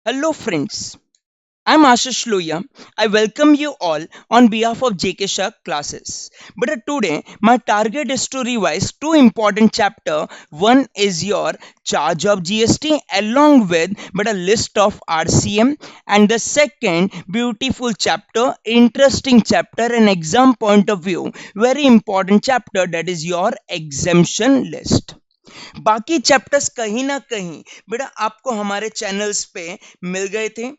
Hello, friends. I'm Ashish Loya. I welcome you all on behalf of JK Shah classes. But today, my target is to revise two important chapters. One is your charge of GST along with but a list of RCM, and the second beautiful chapter, interesting chapter, and exam point of view, very important chapter, that is your exemption list. बाकी chapters कहीं ना कहीं बेटा आपको हमारे channels पे मिल गए थे,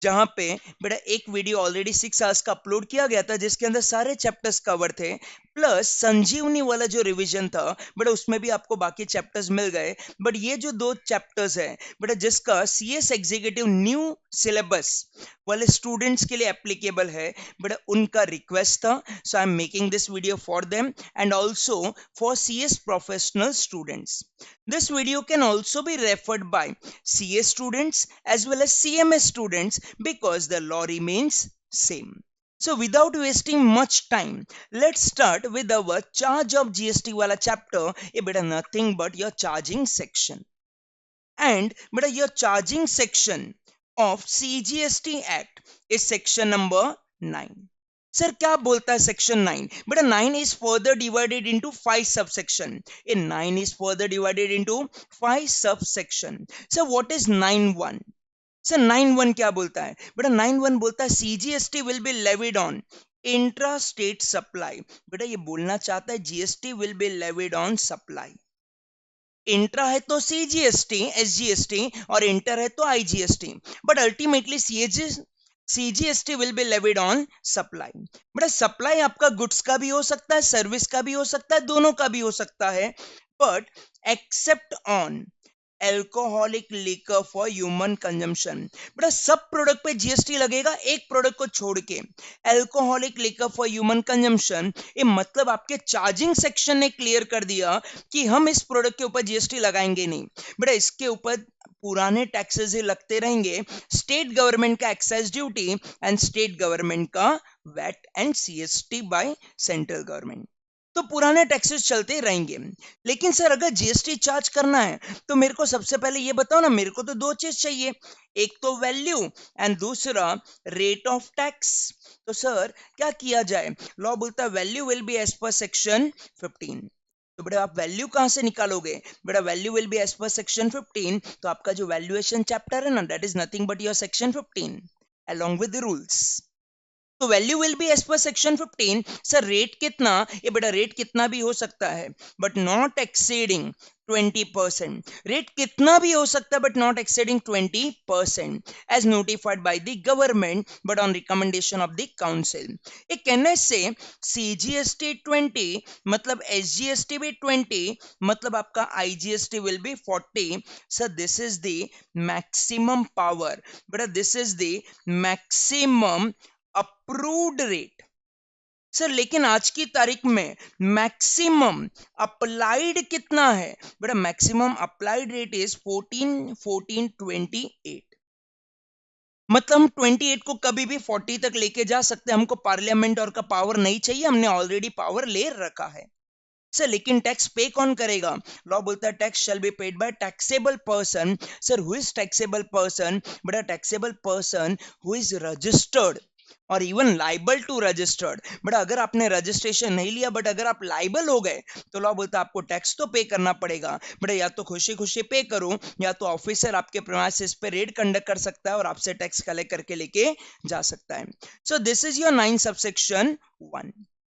जहां पे बेटा एक वीडियो ऑलरेडी 6 आवर्स का अपलोड किया गया था जिसके अंदर सारे चैप्टर्स कवर थे, प्लस संजीवनी वाला जो रिवीजन था बेटा उसमें भी आपको बाकी चैप्टर्स मिल गए। बट ये जो दो चैप्टर्स है बेटा जिसका सीएस एग्जीक्यूटिव न्यू सिलेबस वाले स्टूडेंट्स के लिए एप्लीकेबल है, बेटा उनका रिक्वेस्ट था, so I am making this video for them and also for CS professional students. This video can also be referred by CA students as well as CMS students because the law remains same. So without wasting much time, let's start with our charge of GST wala chapter. A beta nothing but your charging section. And beta your charging section of CGST Act is section number 9. Sir क्या बोलता है section 9? बेटा 9 is further divided into 5 subsection. In 9 is further divided into 5 subsection. So what is 9.1? Sir 9.1 क्या बोलता है? बेटा 9.1 बोलता है CGST will be levied on intra state supply. बेटा ये बोलना चाहता है GST will be levied on supply. Intra है तो सीजीएसटी एसजीएसटी और इंटर है तो IGST, but ultimately CGST will be levied on supply. But supply आपका गुड्स का भी हो सकता है, सर्विस का भी हो सकता है, दोनों का भी हो सकता है, but except on alcoholic liquor for human consumption. बेटा सब प्रोडक्ट पे जीएसटी लगेगा एक प्रोडक्ट को छोड़ के, alcoholic liquor for human consumption. ये मतलब आपके चार्जिंग सेक्शन ने क्लियर कर दिया कि हम इस प्रोडक्ट के ऊपर जीएसटी लगाएंगे नहीं। बेटा इसके ऊपर पुराने टैक्सेस ही लगते रहेंगे, स्टेट गवर्नमेंट का excise duty and state government का VAT and CST by central government, तो पुराने टैक्सेस चलते रहेंगे। लेकिन सर अगर जीएसटी चार्ज करना है तो मेरे को सबसे पहले ये बताओ ना, मेरे को तो दो चीज चाहिए, एक तो वैल्यू एंड दूसरा रेट ऑफ टैक्स। तो सर क्या किया जाए? लॉ बोलता है value will be as per section 15। तो बेटा आप वैल्यू कहां से निकालोगे? बेटा value will be as per section 15, तो आपका जो वैल्यूएशन चैप्टर है ना that is nothing but your section 15 along with the rules। तो value will be as per section 15। Sir rate कितना? ये बेटा रेट कितना भी हो सकता है बट नॉट एक्सीडिंग 20%। रेट कितना भी हो सकता है but not exceeding 20% as notified by the government but on recommendation of the council. एक कहने से सीजीएसटी 20 मतलब एसजीएसटी भी 20 मतलब आपका IGST will be 40। Sir this is the maximum power, बेटा this is the maximum approved rate. Sir लेकिन आज की तारीख में मैक्सिमम अप्लाइड कितना है? बेटा मैक्सिमम अप्लाइड रेट इज 1428। मतलब हम 28 को कभी भी 40 तक लेके जा सकते हैं, हमको पार्लियामेंट और का पावर नहीं चाहिए, हमने ऑलरेडी पावर ले रखा है। सर लेकिन टैक्स पे कौन करेगा? लॉ बोलता है tax shall be paid by taxable person. Sir who is taxable person? बेटा taxable person who is registered और even liable to registered. But अगर आपने रजिस्ट्रेशन नहीं लिया बट अगर आप लाइबल हो गए तो लॉ बोलता है आपको टैक्स तो पे करना पड़ेगा। बट या तो खुशी खुशी पे करो या तो ऑफिसर आपके प्रीमाइसेस पे रेड कंडक्ट कर सकता है और आपसे टैक्स कलेक्ट करके लेके जा सकता है। So this is your 9 subsection 1।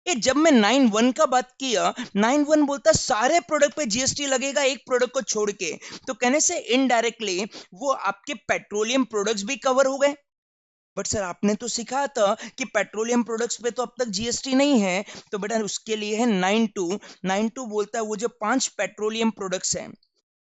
ये जब मैं 9.1 का बात किया, 9.1 बोलता सारे प्रोडक्ट पे जीएसटी लगेगा एक प्रोडक्ट को छोड़ के, तो कहने से इनडायरेक्टली वो आपके पेट्रोलियम प्रोडक्ट्स भी कवर हो गए। बट सर आपने तो सिखाया था कि पेट्रोलियम प्रोडक्ट्स पे तो अब तक जीएसटी नहीं है, तो बेटा उसके लिए है 9.2। 9.2 बोलता है वो जो 5 पेट्रोलियम प्रोडक्ट्स हैं,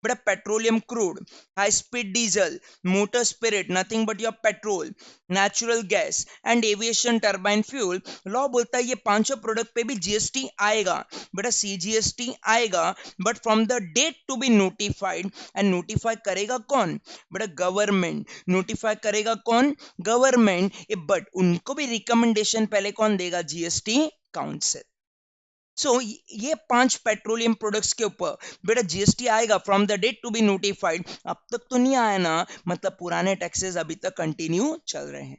बेटा petroleum crude, high speed diesel, motor spirit nothing but your petrol, natural gas and aviation turbine fuel. Law बोलता है ये पांचों प्रोडक्ट पे भी जीएसटी आएगा, बेटा सीजीएसटी आएगा, but from the date to be notified. And notify करेगा कौन? बेटा गवर्नमेंट। नोटिफाई करेगा कौन? गवर्नमेंट। बट उनको भी रिकमेंडेशन पहले कौन देगा? GST council. सो ये 5 पेट्रोलियम प्रोडक्ट्स के ऊपर बेटा जीएसटी आएगा from the date to be notified. अब तक तो नहीं आया ना, मतलब पुराने टैक्सेस अभी तक कंटिन्यू चल रहे हैं।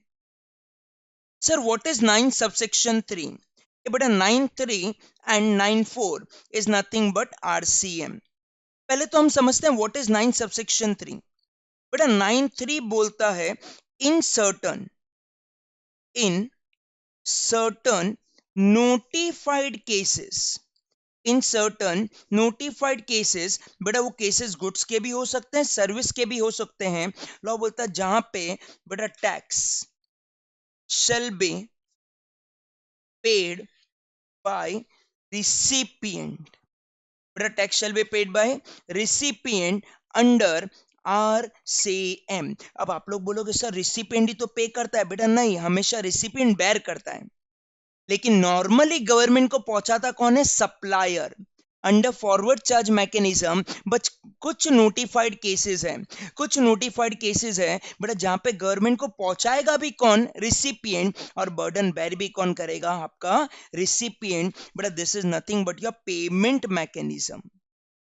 Sir what is 9 subsection 3? ये बेटा 9(3) and 9(4) is nothing but RCM. पहले तो हम समझते हैं व्हाट इज 9 सबसेक्शन 3। बेटा 9(3) बोलता है in certain notified cases, in certain notified cases, बेटा वो केसेस गुड्स के भी हो सकते हैं, सर्विस के भी हो सकते हैं। लॉ बोलता है जहां पे बेटा tax shall be paid by recipient, बेटा tax shall be paid by recipient under RCM। अब आप लोग बोलोगे सर रिसिपिएंट ही तो पे करता है, बेटा नहीं, हमेशा रिसिपिएंट बेयर करता है, लेकिन नॉर्मली गवर्नमेंट को पहुंचाता कौन है? Supplier under forward charge mechanism. But कुछ नोटिफाइड केसेस हैं, कुछ नोटिफाइड केसेस हैं बट जहां पे गवर्नमेंट को पहुंचाएगा भी कौन? रिसिपिएंट, और बर्डन बेयर भी कौन करेगा? आपका recipient. But this is nothing but your payment mechanism.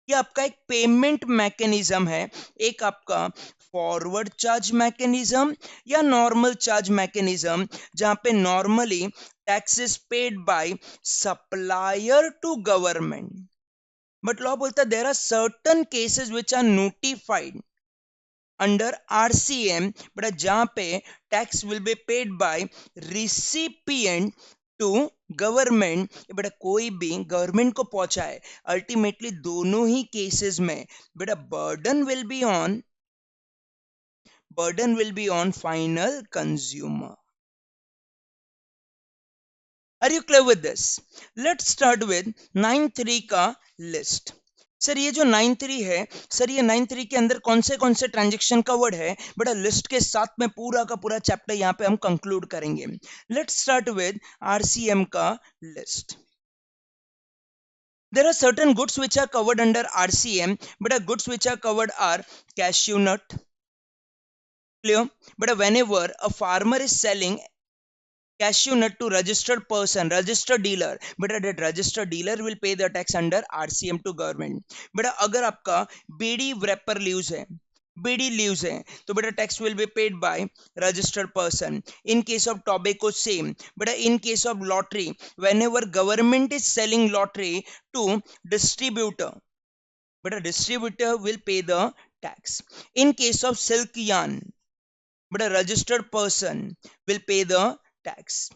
ये आपका एक पेमेंट मैकेनिज्म है, एक आपका फॉरवर्ड चार्ज मैकेनिज्म या नॉर्मल चार्ज मैकेनिज्म, जहां पे normally tax is paid by supplier to government. But law बोलता है there are certain cases which are notified under RCM, but जहां पे tax will be paid by recipient to government. बेटा कोई भी government को पहुंचाए, अल्टीमेटली दोनों ही केसेस में बेटा burden will be on final consumer. Are you clear with this? Let's start with 9(3) का लिस्ट। सर ये जो 9(3) है, सर ये 9(3) के अंदर कौन से ट्रांजेक्शन कवर्ड है? बेटा लिस्ट के साथ में पूरा का पूरा चैप्टर यहाँ पे हम कंक्लूड करेंगे। लेट्स स्टार्ट विद आरसीएम का list. There are certain goods which are covered under RCM, but goods which are covered are cashew nut. Clear? But whenever a farmer is selling cashew nut to registered person, registered dealer, बेटा that registered dealer will pay the tax under RCM to government। बेटा अगर आपका बीड़ी wrapper leaves है, बीड़ी leaves है, तो बेटा tax will be paid by registered person. In case of tobacco same, बेटा in case of lottery, whenever government is selling lottery to distributor, बेटा distributor will pay the tax. In case of silk yarn, but a registered person will pay the tax।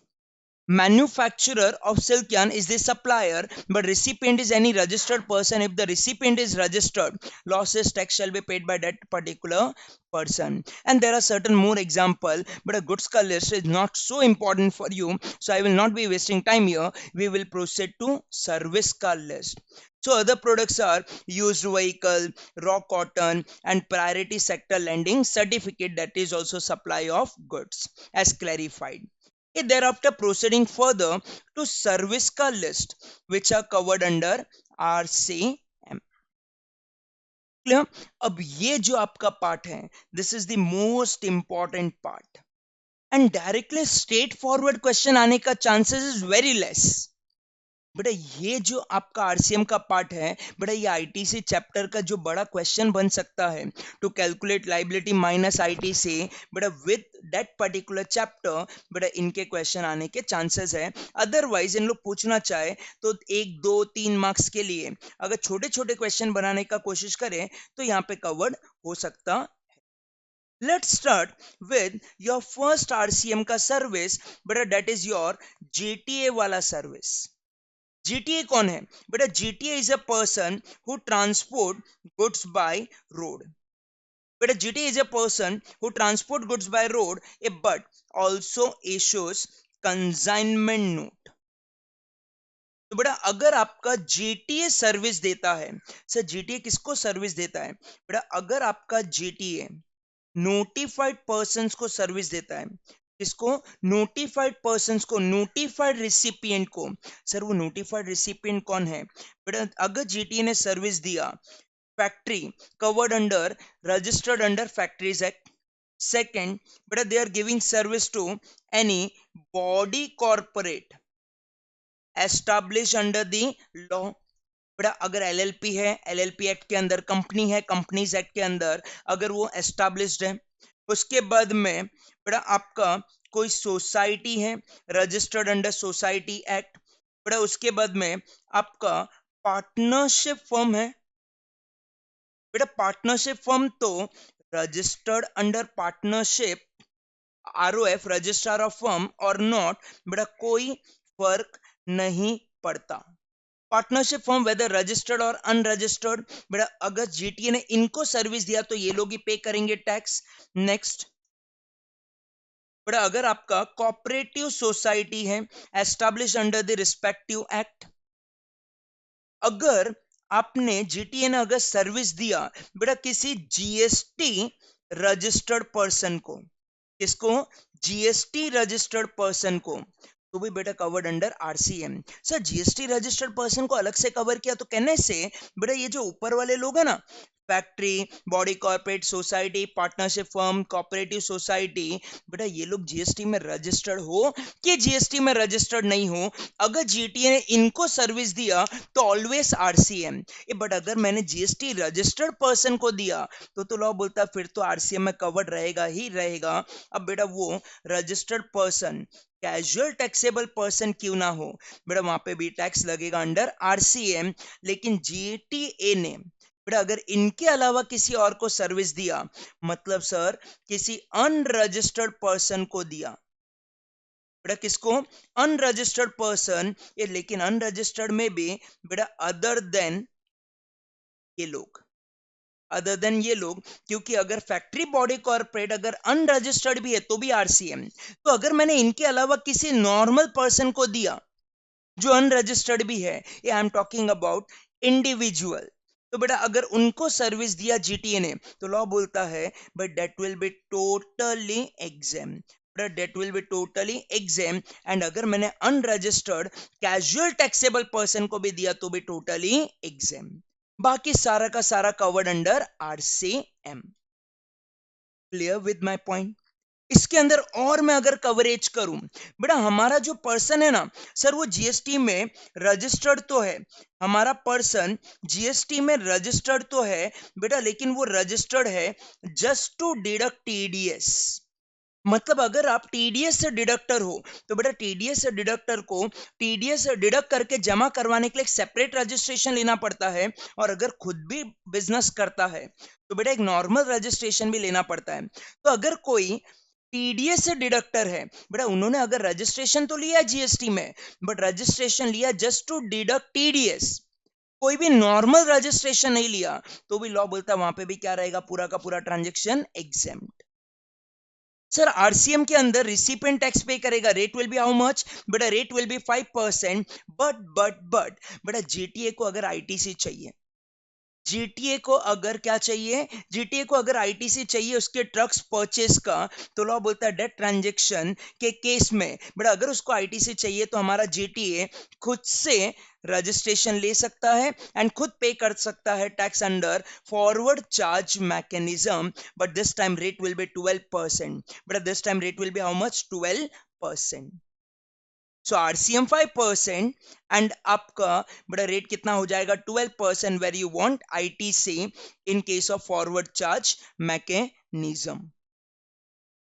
Manufacturer of silk yarn is the supplier, but recipient is any registered person. If the recipient is registered, losses tax shall be paid by that particular person। And there are certain more example, but a goods ka list is not so important for you, so I will not be wasting time here. We will proceed to service ka list। So other products are used vehicle, raw cotton, and priority sector lending certificate, that is also supply of goods as clarified। Thereafter proceeding further to service ka list which are covered under RCM। Clear? अब ये जो आपका part है, this is the most important part, and directly straight forward question आने का chances is very less. बेटा ये जो आपका आरसीएम का पार्ट है, बेटा ये आईटीसी चैप्टर का जो बड़ा क्वेश्चन बन सकता है, to calculate liability minus ITC, बेटा विद दैट पर्टिकुलर चैप्टर, बेटा इनके क्वेश्चन आने के चांसेस है। अदरवाइज इन लोग पूछना चाहे तो 1 2 3 मार्क्स के लिए अगर छोटे छोटे क्वेश्चन बनाने का कोशिश करें तो यहाँ पे कवर्ड हो सकता। Let's start with your first RCM का सर्विस, बेटा दैट इज योर जीटीए वाला सर्विस। जीटीए कौन है? बेटा GTA is a person who transport goods by road. बेटा GTA is a person who transport goods by road but also issues consignment note. तो बेटा अगर आपका जीटीए सर्विस देता है, सर जीटीए किसको सर्विस देता है? बेटा अगर आपका जीटीए नोटिफाइड पर्संस को सर्विस देता है, किसको? नोटिफाइड पर्संस को, नोटिफाइड रिसिपिएंट को। सर वो नोटिफाइड रिसिपिएंट कौन है? बेटा अगर जीटीए ने सर्विस दिया, factory covered under, registered under factories act. Second, बेटा they are giving service to any body corporate, establish under the law. बेटा अगर एलएलपी है, एलएलपी एक्ट के अंदर, कंपनी है, कंपनीज एक्ट के अंदर, अगर वो एस्टैब्लिश्ड है, उसके बाद में बेटा आपका कोई सोसाइटी है, रजिस्टर्ड अंडर सोसाइटी एक्ट, बेटा उसके बाद में आपका पार्टनरशिप फर्म है, बेटा पार्टनरशिप फर्म तो registered under partnership, आरओएफ, registrar of firm और नॉट, बेटा कोई फर्क नहीं पड़ता। पार्टनरशिप फर्म वेदर रजिस्टर्ड और अनरजिस्टर्ड, बेटा अगर जीटीए ने इनको सर्विस दिया तो ये लोग ही पे करेंगे टैक्स। नेक्स्ट, बेटा अगर आपका कोऑपरेटिव सोसाइटी है, establish under the respective act, अगर आपने जीटीए ने अगर सर्विस दिया बेटा किसी जीएसटी रजिस्टर्ड पर्सन को, किसको, जीएसटी रजिस्टर्ड पर्सन को, तो भी बेटा covered under RCM. Sir GST registered person को अलग से कवर किया तो कहने से बेटा ये जो ऊपर वाले लोग हैं ना, factory, body corporate society, partnership firm, cooperative society, बेटा ये लोग जीएसटी में रजिस्टर्ड हो कि जीएसटी में रजिस्टर्ड नहीं हो, अगर जीटीए ने इनको सर्विस दिया तो ऑलवेज आरसीएम। बट अगर मैंने जीएसटी रजिस्टर्ड पर्सन को दिया तो लॉ बोलता फिर तो आरसीएम में कवर्ड रहेगा ही रहेगा। अब बेटा वो registered person casual taxable person क्यों ना हो, बेटा वहां पे भी टैक्स लगेगा अंडर आरसीएम। लेकिन जीटीए ने बेटा अगर इनके अलावा किसी और को सर्विस दिया, मतलब सर किसी अनरजिस्टर्ड पर्सन को दिया, बेटा किसको, अनरजिस्टर्ड पर्सन, ये लेकिन अनरजिस्टर्ड में भी बेटा अदर देन ये लोग, अदर देन ये लोग, क्योंकि अगर फैक्ट्री, बॉडी कॉर्पोरेट अगर अनरजिस्टर्ड भी है तो भी आरसीएम। तो अगर मैंने इनके अलावा किसी नॉर्मल पर्सन को दिया जो अनरजिस्टर्ड भी है, ये I am talking about individual, तो बेटा अगर उनको सर्विस दिया जीटीए ने तो लॉ बोलता है but that will be totally exempt, that will be totally exempt. And अगर मैंने अनरजिस्टर्ड कैजुअल टैक्सेबल पर्सन को भी दिया तो भी टोटली एग्जाम। बाकी सारा का सारा covered under RCM. Clear with my point? इसके अंदर और मैं अगर कवरेज करूं, बेटा हमारा जो पर्सन है ना सर वो जीएसटी में रजिस्टर्ड तो है, हमारा पर्सन जीएसटी में रजिस्टर्ड तो है बेटा, लेकिन वो रजिस्टर्ड है जस्ट टू डिडक्ट टीडीएस। मतलब अगर आप टीडीएस से डिडक्टर हो तो बेटा टीडीएस से डिडक्टर को टीडीएस से डिडक्ट करके जमा करवाने के लिए एक सेपरेट रजिस्ट्रेशन लेना पड़ता है, और अगर खुद भी बिजनेस करता है तो बेटा एक नॉर्मल रजिस्ट्रेशन भी लेना पड़ता है। तो अगर कोई टीडीएस से डिडक्टर है बेटा, उन्होंने अगर रजिस्ट्रेशन तो लिया जीएसटी में, बट रजिस्ट्रेशन लिया जस्ट टू डिडक्ट टीडीएस, कोई भी नॉर्मल रजिस्ट्रेशन नहीं लिया, तो भी लॉ बोलता है वहां पे भी क्या रहेगा, पूरा का पूरा ट्रांजेक्शन एग्जेम्प्ट। सर आरसीएम के अंदर रिसिपेंट टैक्स पे करेगा, rate will be how much, बेटा रेट विल बी 5%। बट बेटा जीटीए को अगर आईटीसी चाहिए, जीटीए को अगर क्या चाहिए, जीटीए को अगर आईटीसी चाहिए उसके ट्रक्स परचेस का, तो लॉ बोलता है डेट ट्रांजैक्शन के केस में बेटा अगर उसको आईटीसी चाहिए तो हमारा जीटीए खुद से रजिस्ट्रेशन ले सकता है एंड खुद पे कर सकता है tax under forward charge mechanism. But this time rate will be 12%, बेटा this time rate will be how much, 12%। So RCM 5% and आपका बड़ा रेट कितना हो जाएगा, 12%, where you want ITC in case of forward charge mechanism.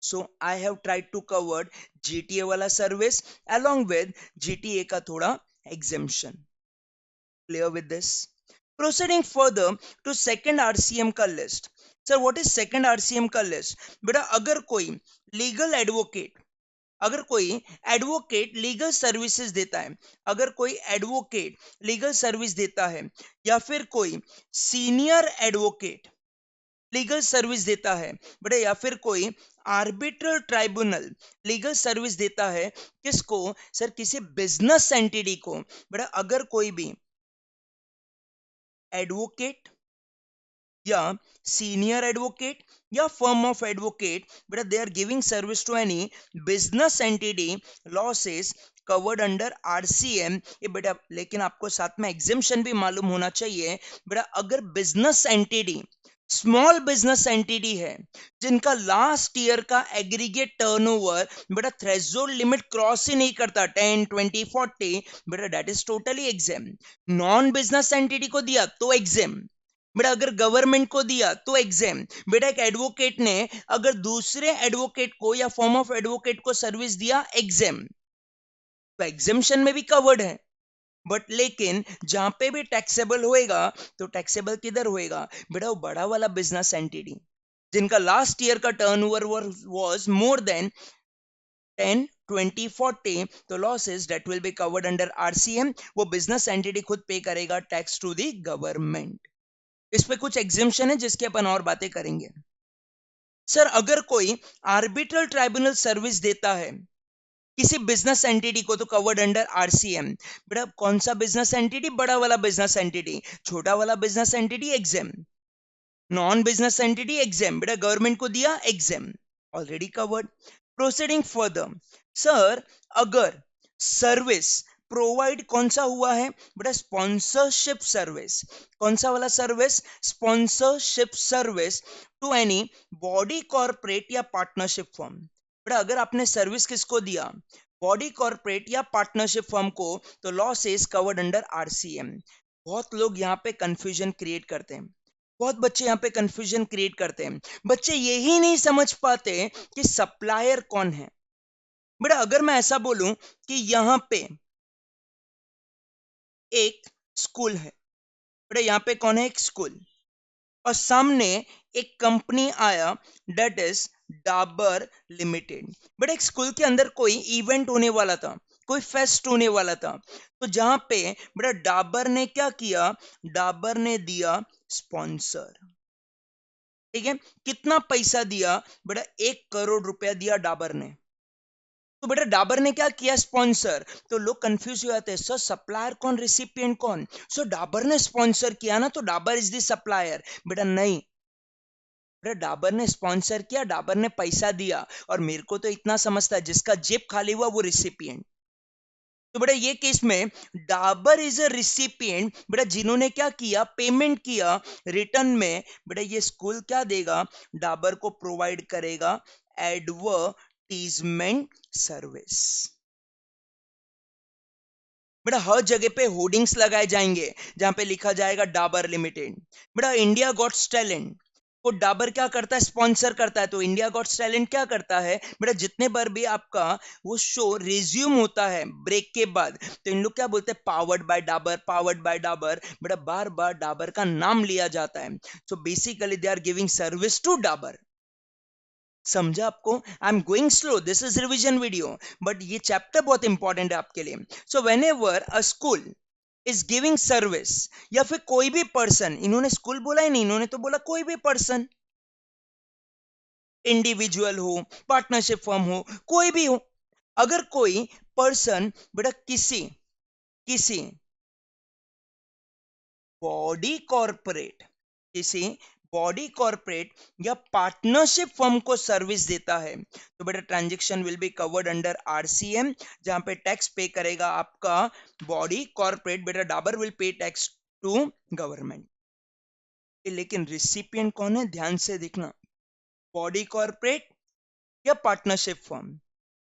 So I have tried to cover GTA वाला service along with GTA का थोड़ा exemption. Clear with this? Proceeding further to second RCM का list. Sir what is second RCM का list? बेटा अगर कोई legal advocate, अगर कोई एडवोकेट लीगल सर्विसेज देता है, अगर कोई एडवोकेट लीगल सर्विस देता है, या फिर कोई सीनियर एडवोकेट लीगल सर्विस देता है बेटा, या फिर कोई आर्बिट्रल ट्राइब्यूनल लीगल सर्विस देता है, किसको सर, किसी बिजनेस एंटिटी को। बेटा अगर कोई भी एडवोकेट या सीनियर एडवोकेट या फर्म ऑफ एडवोकेट, बेटा they are giving service to any business entity, law says covered under RCM. ये बेटा लेकिन आपको साथ में एग्जेम्पशन भी मालूम होना चाहिए, बेटा अगर business entity small business entity है जिनका लास्ट ईयर का एग्रीगेट टर्नओवर बेटा थ्रेशोल्ड लिमिट क्रॉस ही नहीं करता 10, 20, 40, बेटा that is totally exam. Non business entity को दिया तो एग्जाम, बेटा अगर गवर्नमेंट को दिया तो एग्जाम। बेटा एक एडवोकेट ने अगर दूसरे एडवोकेट को या फॉर्म ऑफ एडवोकेट को सर्विस दिया एग्जाम, तो एग्जामेशन में भी कवर्ड है। बट लेकिन जहां पे भी टैक्सेबल होएगा तो टैक्सेबल किधर होएगा बेटा, वो बड़ा वाला बिजनेस एंटिटी जिनका लास्ट ईयर का टर्नओवर वाज मोर देन 10, 20, 40, तो losses that will be covered under RCM, वो बिजनेस एंटिटी खुद पे करेगा टैक्स टू द गवर्नमेंट। इस पे कुछ एग्जिम्पशन है जिसके अपन और बातें करेंगे। सर अगर कोई आर्बिट्रल ट्राइब्यूनल सर्विस देता है किसी बिजनेस एंटिटी को तो कवर्ड अंडर आरसीएम। बेटा कौन सा बिजनेस एंटिटी, बड़ा वाला बिजनेस एंटिटी, छोटा वाला business entity exam, non business entity exam, बेटा गवर्नमेंट को दिया exam, already covered. Proceeding further, sir अगर सर्विस प्रोवाइड कौन सा हुआ है बेटा, स्पॉन्सरशिप सर्विस, कौन सा वाला service, sponsorship service to any body corporate या पार्टनरशिप फर्म। बेटा अगर आपने सर्विस किसको दिया, बॉडी कॉर्पोरेट या पार्टनरशिप फर्म को, तो laws is covered under RCM. बहुत लोग यहाँ पे कंफ्यूजन क्रिएट करते हैं, बहुत बच्चे यहाँ पे कंफ्यूजन क्रिएट करते हैं, बच्चे यही नहीं समझ पाते कि सप्लायर कौन है। बेटा अगर मैं ऐसा बोलूं कि यहाँ पे एक स्कूल है, बेटा यहाँ पे कौन है, एक स्कूल, और सामने एक कंपनी आया that is Dabur limited. But एक स्कूल के अंदर कोई इवेंट होने वाला था, कोई फेस्ट होने वाला था, तो जहां पे बेटा डाबर ने क्या किया, डाबर ने दिया स्पॉन्सर। ठीक है, कितना पैसा दिया बेटा, 1 करोड़ रुपया दिया डाबर ने। तो बेटा डाबर ने क्या किया, स्पॉन्सर। तो लोग कंफ्यूज हो जाते हैं, सर सप्लायर कौन, रिसिपिएंट कौन। सो डाबर ने स्पॉन्सर किया ना, तो डाबर इज द सप्लायर। बेटा नहीं, बेटा डाबर ने स्पॉन्सर किया, डाबर ने पैसा दिया, और मेरे को तो इतना समझता है जिसका जेब खाली हुआ वो रिसिपिएंट। तो बेटा ये केस में डाबर इज अ रिसिपिएंट, बेटा जिन्होंने क्या किया, पेमेंट किया, रिटर्न में बेटा ये स्कूल क्या देगा, डाबर को प्रोवाइड करेगा एडवर्टीजमेंट सर्विस। बेटा हर जगह पे होर्डिंग्स लगाए जाएंगे जहां पे लिखा जाएगा डाबर लिमिटेड। बेटा इंडिया गॉट्स टैलेंट को डाबर क्या करता है, स्पॉन्सर करता है, तो इंडिया गॉट्स टैलेंट क्या करता है बेटा, जितने बार भी आपका वो शो रिज्यूम होता है ब्रेक के बाद, तो इन लोग क्या बोलते हैं, powered by Dabur, powered by Dabur. बेटा बार बार डाबर का नाम लिया जाता है, so basically they are giving service to Dabur. समझा आपको, I am going slow, this is revision video, but ये चैप्टर बहुत इंपॉर्टेंट है आपके लिए। So whenever a school is giving service, या फिर कोई भी पर्सन, इन्होंने स्कूल बोला ही नहीं, इन्होंने तो बोला कोई भी पर्सन, इंडिविजुअल हो, पार्टनरशिप फर्म हो, कोई भी हो, अगर कोई पर्सन बेटा किसी किसी बॉडी कॉर्पोरेट, किसी बॉडी कॉर्पोरेट या पार्टनरशिप फर्म को सर्विस देता है, तो बेटा transaction will be covered under RCM, जहां पे टैक्स पे करेगा आपका बॉडी कॉर्पोरेट, बेटा Dabur will pay tax to government. लेकिन रिसिपिएंट कौन है, ध्यान से देखना, बॉडी कॉर्पोरेट या partnership firm,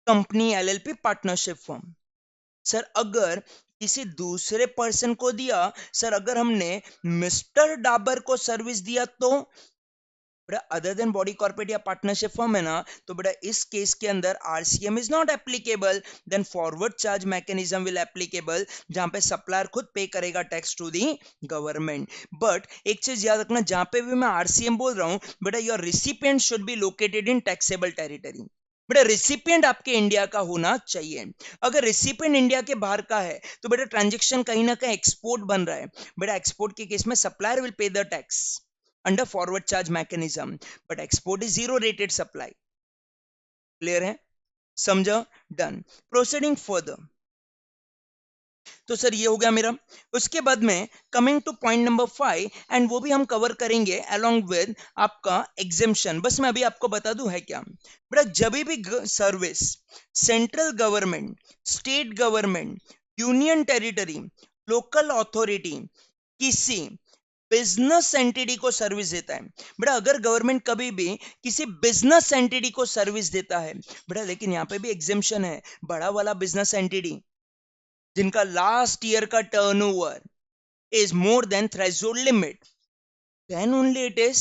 company LLP partnership firm. Sir अगर किसी दूसरे पर्सन को दिया, सर अगर हमने मिस्टर डाबर को सर्विस दिया, तो बेटा अदर देन बॉडी कॉर्पोरेट या पार्टनरशिप फर्म है ना, तो बेटा इस केस के अंदर RCM is not applicable, then forward charge mechanism will applicable, जहां पे सप्लायर खुद पे करेगा tax to the government. But एक चीज याद रखना, जहां पे भी मैं आरसीएम बोल रहा हूं बेटा, your recipient should be located in taxable territory. बेटा रिसिपिएंट आपके इंडिया का होना चाहिए। अगर रिसिपिएंट इंडिया के बाहर का है तो बेटा ट्रांजैक्शन कहीं ना कहीं एक्सपोर्ट बन रहा है, बेटा एक्सपोर्ट के केस में supplier will pay the tax under forward charge mechanism, but export is zero rated supply। Clear है, समझा, डन। प्रोसीडिंग फर्दर, तो सर ये हो गया मेरा। उसके बाद में coming two point number 5, and वो भी हम कवर करेंगे अलोंग विद आपका एग्जेम्पशन। बस मैं अभी आपको बता दूं है क्या बेटा, जब भी service central government, state government, union territory, local authority किसी बिजनेस एंटिटी को सर्विस देता है। बेटा अगर गवर्नमेंट कभी भी किसी बिजनेस एंटिटी को सर्विस देता है बेटा, लेकिन यहाँ पे भी एग्जेम्पशन है, बड़ा वाला बिजनेस एंटिटी जिनका लास्ट ईयर का turnover is more than threshold limit, then only it is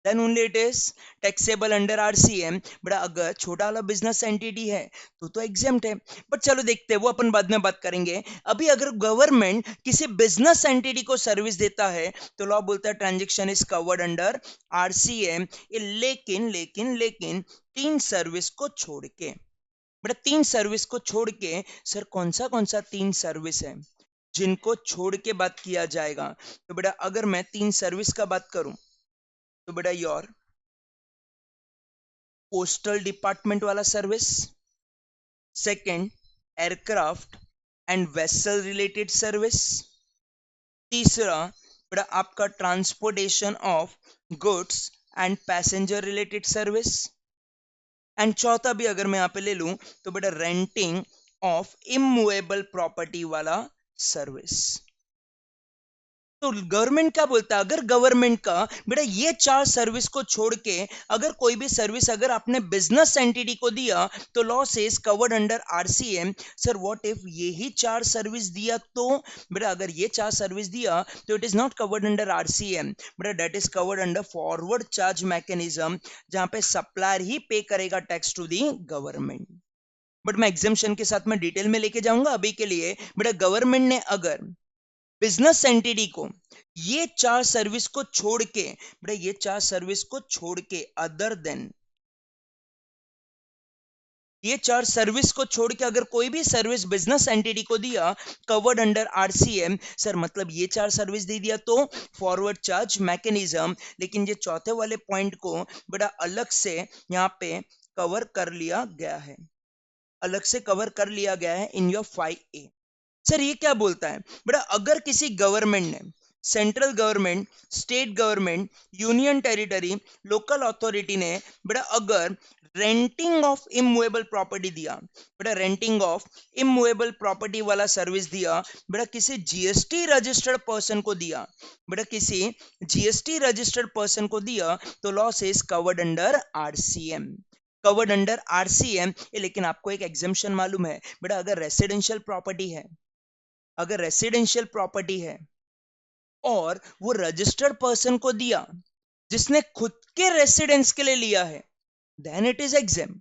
then only it is taxable under RCM। बड़ा अगर छोटा वाला बिजनेस एंटिटी है तो एग्जेम्प्ट है। बट चलो देखते हैं, वो अपन बाद में बात करेंगे। अभी अगर गवर्नमेंट किसी बिजनेस एंटिटी को सर्विस देता है तो लॉ बोलता है transaction is covered under RCM। लेकिन लेकिन लेकिन तीन सर्विस को छोड़ के, बेटा तीन सर्विस को छोड़ के, सर कौन सा तीन सर्विस है जिनको छोड़ के बात किया जाएगा? तो बेटा अगर मैं तीन सर्विस का बात करूं तो बेटा योर पोस्टल डिपार्टमेंट वाला service, second aircraft and vessel related service, तीसरा बेटा आपका transportation of goods and passenger related service, and चौथा भी अगर मैं यहां पे ले लूं तो बेटा रेंटिंग ऑफ इमूवेबल प्रॉपर्टी वाला सर्विस। तो गवर्नमेंट क्या बोलता है, अगर गवर्नमेंट का बेटा ये चार सर्विस को छोड़ के अगर कोई भी सर्विस अगर आपने बिजनेस एंटिटी को दिया तो law says covered under RCM। Sir what if ये ही चार सर्विस दिया तो? बेटा अगर ये चार सर्विस दिया तो it is not covered under RCM, बेटा that is covered under forward charge mechanism, जहां पे सप्लायर ही पे करेगा tax to the government. But मैं एग्जाम्शन के साथ में डिटेल में लेके जाऊंगा। अभी के लिए बेटा गवर्नमेंट ने अगर बिजनेस एंटिटी को ये चार सर्विस को छोड़ के, बेटा ये चार सर्विस को छोड़ के अदर देन ये चार सर्विस को छोड़ के अगर कोई भी सर्विस बिजनेस एंटिटी को दिया कवर्ड अंडर RCM, सर मतलब ये चार सर्विस दे दिया तो फॉरवर्ड चार्ज मैकेनिज्म। लेकिन ये चौथे वाले पॉइंट को बड़ा अलग से यहाँ पे कवर कर लिया गया है, अलग से कवर कर लिया गया है इन योर 5A। सर ये क्या बोलता है बेटा, अगर किसी गवर्नमेंट ने, central government, state government, union territory, local authority ने बेटा अगर रेंटिंग ऑफ इमूवेबल प्रॉपर्टी दिया, बेटा रेंटिंग ऑफ इमूवेबल प्रॉपर्टी वाला सर्विस दिया, बेटा किसी GST रजिस्टर्ड पर्सन को दिया, बेटा किसी GST रजिस्टर्ड पर्सन को दिया तो law says covered under RCM, covered under RCM। लेकिन आपको एक एग्जेम्पशन मालूम है बेटा, अगर रेसिडेंशियल प्रॉपर्टी है, अगर रेसिडेंशियल प्रॉपर्टी है और वो रजिस्टर्ड पर्सन को दिया जिसने खुद के रेसिडेंस के लिए लिया है, then it is exempt,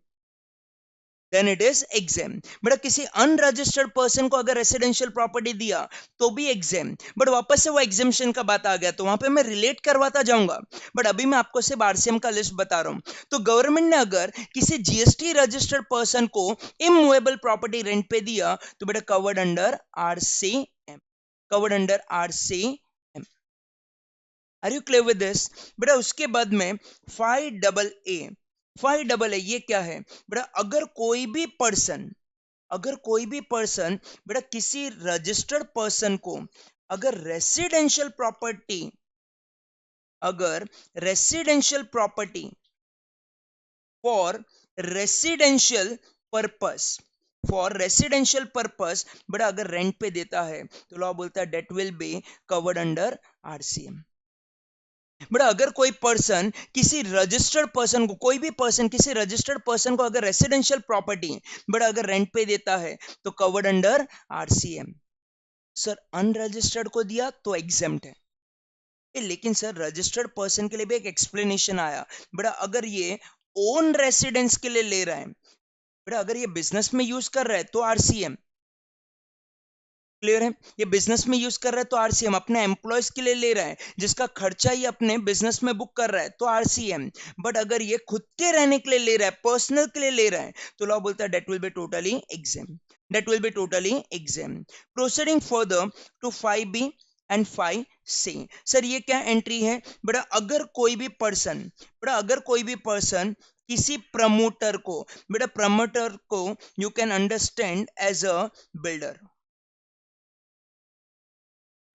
then it is exempt. बेटा किसी अनरजिस्टर्ड पर्सन को अगर रेसिडेंशियल प्रॉपर्टी दिया तो भी एग्जेम। बट वापस से वो एग्जेम्पशन का बात आ गया तो वहां पे मैं रिलेट करवाता जाऊंगा, बट अभी मैं आपको सिर्फ RCM का लिस्ट बता रहा हूं। तो गवर्नमेंट ने अगर किसी GST रजिस्टर्ड पर्सन को इमूवेबल प्रॉपर्टी रेंट पे दिया तो बेटा covered under RCM, covered under RCM। Are you clear with this? बेटा उसके बाद में 5AA, 5AA ये क्या है बेटा, अगर कोई भी पर्सन, अगर कोई भी पर्सन बेटा किसी रजिस्टर्ड पर्सन को अगर रेसिडेंशियल प्रॉपर्टी, अगर residential property for residential purpose, for residential purpose बेटा अगर रेंट पे देता है तो लॉ बोलता है that will be covered under RCM। But अगर कोई पर्सन किसी रजिस्टर्ड पर्सन को, कोई भी पर्सन किसी रजिस्टर्ड पर्सन को अगर रेसिडेंशियल प्रॉपर्टी बट अगर रेंट पे देता है तो covered under RCM। Sir unregistered को दिया तो एग्जेम्प्ट है। लेकिन सर रजिस्टर्ड पर्सन के लिए भी एक एक्सप्लेनेशन आया बेटा, अगर ये ओन रेसिडेंस के लिए ले रहा है, बेटा अगर ये बिजनेस में यूज कर रहा है तो RCM, क्लियर है? ये बिजनेस में यूज कर रहा है तो RCM, अपने एम्प्लॉयज के लिए ले रहा है जिसका खर्चा ये अपने बिजनेस में बुक कर रहा है तो RCM। बट अगर ये खुद के रहने के लिए ले रहा है, पर्सनल के लिए ले रहा है तो लॉ बोलता है that will be totally exempt, that will be totally exempt. Proceeding further to 5B and 5C। Sir ये क्या एंट्री है बेटा, अगर कोई भी पर्सन, बेटा अगर कोई भी पर्सन किसी प्रमोटर को, बेटा प्रमोटर को you can understand as a builder.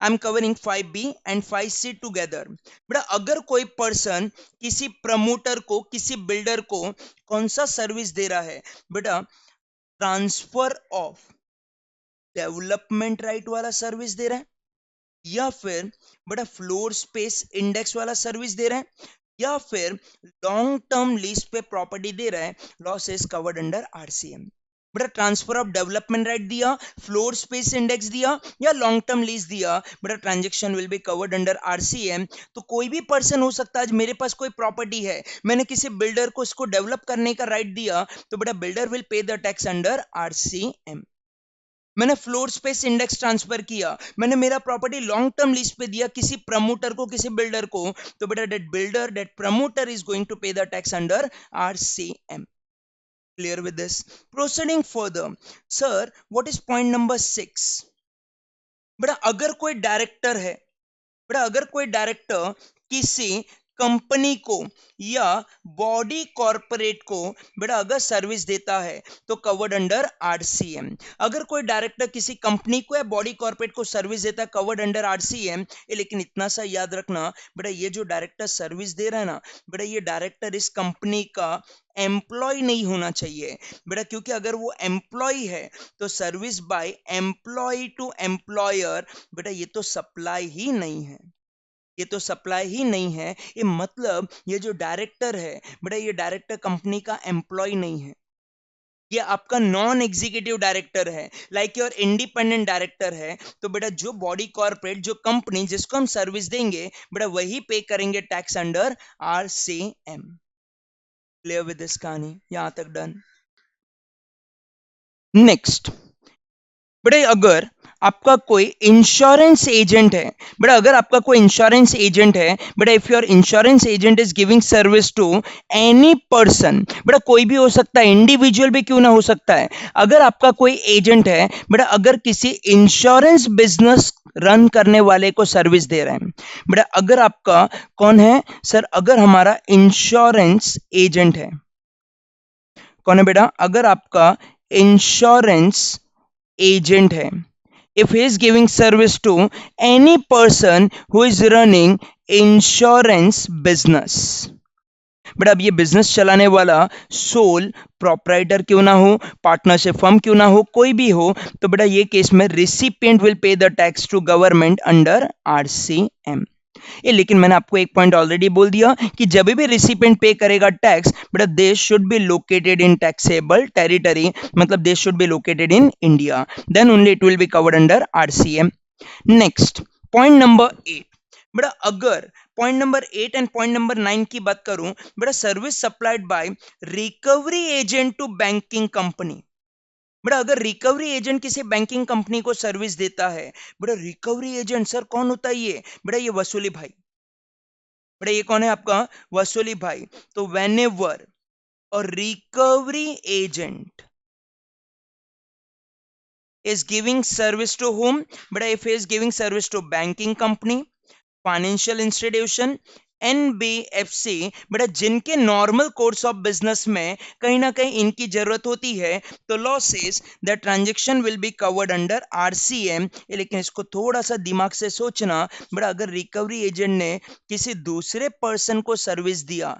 I am covering 5B and 5C together. बेटा अगर कोई पर्सन किसी प्रमोटर को, किसी बिल्डर को कौन सा सर्विस दे रहा है बेटा, ट्रांसफर ऑफ डेवलपमेंट राइट वाला सर्विस दे रहा है, या फिर बेटा फ्लोर स्पेस इंडेक्स वाला सर्विस दे रहा है, या फिर लॉन्ग टर्म लीज पे प्रॉपर्टी दे रहा है, loss is covered under RCM. बेटा ट्रांसफर ऑफ डेवलपमेंट राइट दिया, फ्लोर स्पेस इंडेक्स दिया या लॉन्ग टर्म लीज दिया, बेटा transaction will be covered under RCM. तो कोई भी पर्सन हो सकता है, आज मेरे पास कोई प्रॉपर्टी है, मैंने किसी बिल्डर को इसको डेवलप करने का राइट दिया, तो बेटा builder will pay the tax under RCM. मैंने फ्लोर स्पेस इंडेक्स ट्रांसफर किया, मैंने मेरा प्रॉपर्टी लॉन्ग टर्म लीज पे दिया किसी प्रमोटर को, किसी बिल्डर को, तो बेटा that builder, that promoter is going to pay the tax under RCM. Clear with this? Proceeding further, sir what is point number 6? बेटा अगर कोई डायरेक्टर है, बेटा अगर कोई डायरेक्टर किसी कंपनी को या बॉडी कॉर्पोरेट को बेटा अगर सर्विस देता है तो कवर्ड अंडर आरसीएम। अगर कोई डायरेक्टर किसी कंपनी को या बॉडी कॉर्पोरेट को सर्विस देता है कवर्ड अंडर आरसीएम। लेकिन इतना सा याद रखना बेटा, ये जो डायरेक्टर सर्विस दे रहा है ना बेटा, ये डायरेक्टर इस कंपनी का एम्प्लॉय नहीं होना चाहिए बेटा, क्योंकि अगर वो एम्प्लॉय है तो service by employee to employer, बेटा ये तो सप्लाई ही नहीं है, ये तो सप्लाई ही नहीं है। ये मतलब ये जो डायरेक्टर है बेटा, ये डायरेक्टर कंपनी का एम्प्लॉय नहीं है, ये आपका नॉन एग्जीक्यूटिव डायरेक्टर है, लाइक योर इंडिपेंडेंट डायरेक्टर है। तो बेटा जो बॉडी कॉर्पोरेट, जो कंपनी जिसको हम सर्विस देंगे बेटा, वही पे करेंगे tax under RCM. Clear with this कहानी? यहां तक डन। नेक्स्ट बेटा, अगर आपका कोई इंश्योरेंस एजेंट है, बेटा अगर आपका कोई इंश्योरेंस एजेंट है बेटा, if your insurance agent is giving service to any person, बेटा कोई भी हो सकता है, इंडिविजुअल भी क्यों ना हो सकता है। अगर आपका कोई एजेंट है बेटा, अगर किसी इंश्योरेंस बिजनेस रन करने वाले को सर्विस दे रहे हैं बेटा, अगर आपका कौन है सर, अगर हमारा इंश्योरेंस एजेंट है, कौन है बेटा, अगर आपका इंश्योरेंस एजेंट है, if he is giving service to any person who is running insurance business, but अब ये बिजनेस चलाने वाला सोल प्रोप्राइटर क्यों ना हो, पार्टनरशिप फर्म क्यों ना हो, कोई भी हो, तो बेटा ये केस में recipient will pay the tax to government under RCM. लेकिन मैंने आपको एक पॉइंट ऑलरेडी बोल दिया कि जब भी रिसिपिएंट पे करेगा टैक्स बेटा, they should be located in taxable territory, मतलब they should be located in India, then only it will be covered under RCM. Next point number 8 बेटा, अगर point number 8 and point number 9 की बात करूं बेटा, service supplied by recovery agent to banking company. बेटा अगर recovery agent किसी banking company को सर्विस देता है बेटा, रिकवरी एजेंट सर कौन होता है ये बेटा, ये वसूली भाई, बेटा ये कौन है आपका वसूली भाई। तो व्हेनेवर और recovery agent is giving service to whom, but if he is giving service to banking company, financial institution, NBFC, बेटा जिनके नॉर्मल कोर्स ऑफ बिजनेस में कहीं ना कहीं इनकी जरूरत होती है, तो law says that transaction will be covered under RCM. लेकिन इसको थोड़ा सा दिमाग से सोचना बेटा, अगर रिकवरी एजेंट ने किसी दूसरे पर्सन को सर्विस दिया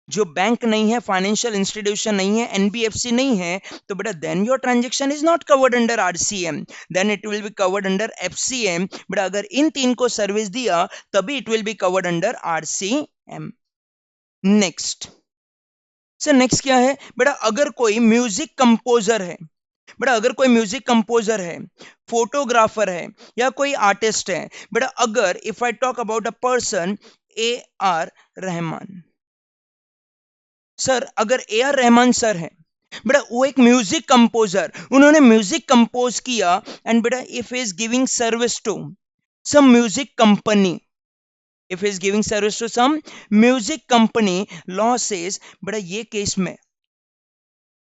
जो बैंक नहीं है, फाइनेंशियल इंस्टीट्यूशन नहीं है, एनबीएफसी नहीं है, तो बेटा then your transaction is not covered under RCM, then it will be covered under FCM. बेटा अगर इन तीन को सर्विस दिया तभी it will be covered under RCM. Next sir, next क्या है बेटा, अगर कोई म्यूजिक कंपोजर है, बेटा अगर कोई म्यूजिक कंपोजर है, फोटोग्राफर है या कोई आर्टिस्ट है, बेटा अगर if I talk about a person A R Rahman, sir अगर ए आर रहमान सर है बेटा, वो एक म्यूजिक कंपोजर, उन्होंने म्यूजिक कंपोज किया, एंड बेटा if is giving service to some music company, if is giving service to some music company, law says बेटा ये केस में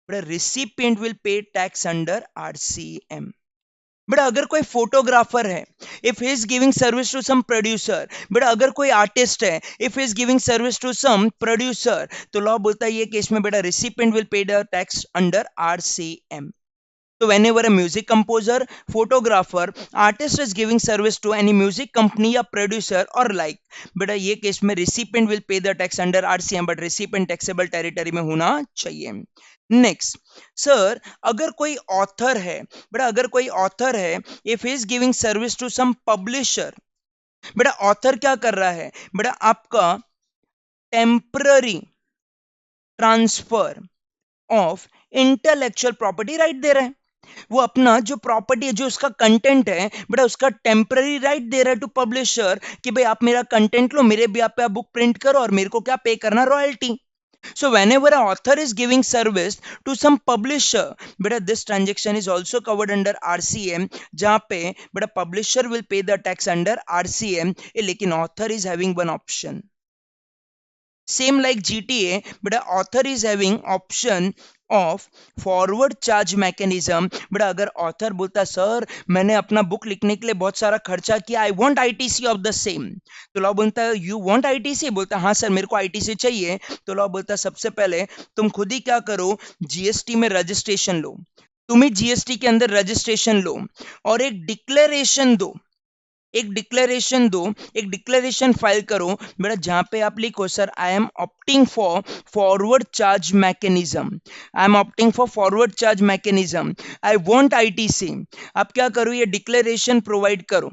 बेटा recipient will pay tax under RCM. बेटा अगर कोई फोटोग्राफर है, if he is giving service to some producer, बेटा अगर कोई आर्टिस्ट है, if he is giving service to some producer, तो लॉ बोलता है ये केस में बेटा recipient will pay the tax under RCM. तो whenever a music composer, photographer, artist is giving service to any music company या producer or like, बेटा ये केस में recipient will pay the tax under RCM but recipient taxable territory में होना चाहिए. Next sir, अगर कोई ऑथर है, बेटा अगर कोई ऑथर है, if he is giving service to some publisher, बेटा ऑथर क्या कर रहा है, बेटा आपका temporary transfer of intellectual property right दे रहा है. वो अपना जो प्रॉपर्टी है, जो उसका कंटेंट है, बेटा उसका टेम्पररी राइट दे रहा है टू पब्लिशर कि भाई आप मेरा कंटेंट लो, मेरे भी पे आप बुक प्रिंट करो और मेरे को क्या पे करना, royalty. So whenever an author is giving service to some publisher, beta this transaction is also covered under RCM, जहाँ पे beta publisher will pay the tax under RCM, लेकिन author is having one option. Same like GTA, but the author is having option of forward charge mechanism. But अगर author बोलता sir मैंने अपना book लिखने के लिए बहुत सारा खर्चा किया, I want ITC of the same, तो लॉ बोलता है यू वांट आईटीसी, बोलता हाँ सर मेरे को आईटीसी चाहिए. तो लॉ बोलता सबसे पहले तुम खुद ही क्या करो, जीएसटी में रजिस्ट्रेशन लो, तुम ही जीएसटी के अंदर रजिस्ट्रेशन लो और एक डिक्लेरेशन दो, एक डिक्लेरेशन फाइल करो बेटा, जहां पे आप लिखो sir I M opting for forward charge mechanism, I am opting for forward charge mechanism, I want ITC. आप क्या करो, ये डिक्लेरेशन प्रोवाइड करो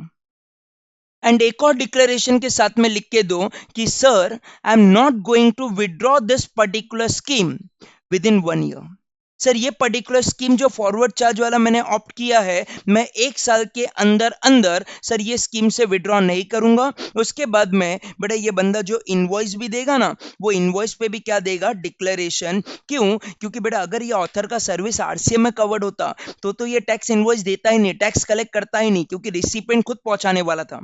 एंड एक और डिक्लेरेशन के साथ में लिख के दो कि sir I am not going to withdraw this particular scheme within 1 year. Sir ये पर्टिकुलर स्कीम जो फॉरवर्ड चार्ज वाला मैंने ऑप्ट किया है, मैं 1 साल के अंदर अंदर सर ये स्कीम से विड्रॉ नहीं करूंगा. उसके बाद में बेटा ये बंदा जो इनवॉइस भी देगा ना, वो इनवॉइस पे भी क्या देगा, डिक्लेरेशन. क्यों, क्योंकि बेटा अगर ये ऑथर का सर्विस आरसीएम में कवर्ड होता तो ये टैक्स इनवॉइस देता ही नहीं, टैक्स कलेक्ट करता ही नहीं, क्योंकि रिसिपिएंट खुद पहुंचाने वाला था.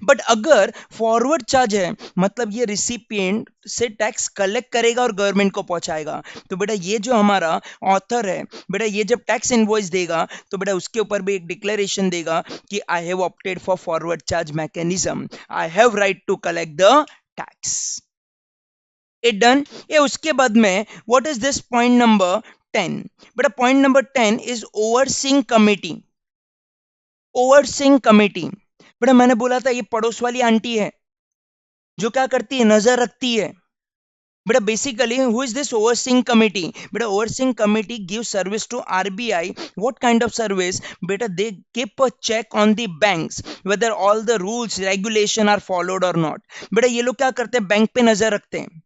बट अगर फॉरवर्ड चार्ज है, मतलब ये रिसिपिएंट से टैक्स कलेक्ट करेगा और गवर्नमेंट को पहुंचाएगा. तो बेटा ये जो हमारा ऑथर है, बेटा ये जब टैक्स इनवॉइस देगा तो बेटा उसके ऊपर भी एक डिक्लेरेशन देगा कि I have opted for forward charge mechanism, I have right to collect the tax. It done. ये उसके बाद में what is this point number 10, बेटा point number 10 is overseeing committee. Overseeing committee बेटा मैंने बोला था ये पड़ोस वाली आंटी है जो क्या करती है, नजर रखती है. But basically, who is this overseeing committee? But overseeing committee gives service to RBI. What kind of service? Beta they keep a check on the banks whether all the rules regulation are followed or not. बेटा ये लोग क्या करते हैं, bank पे नजर रखते हैं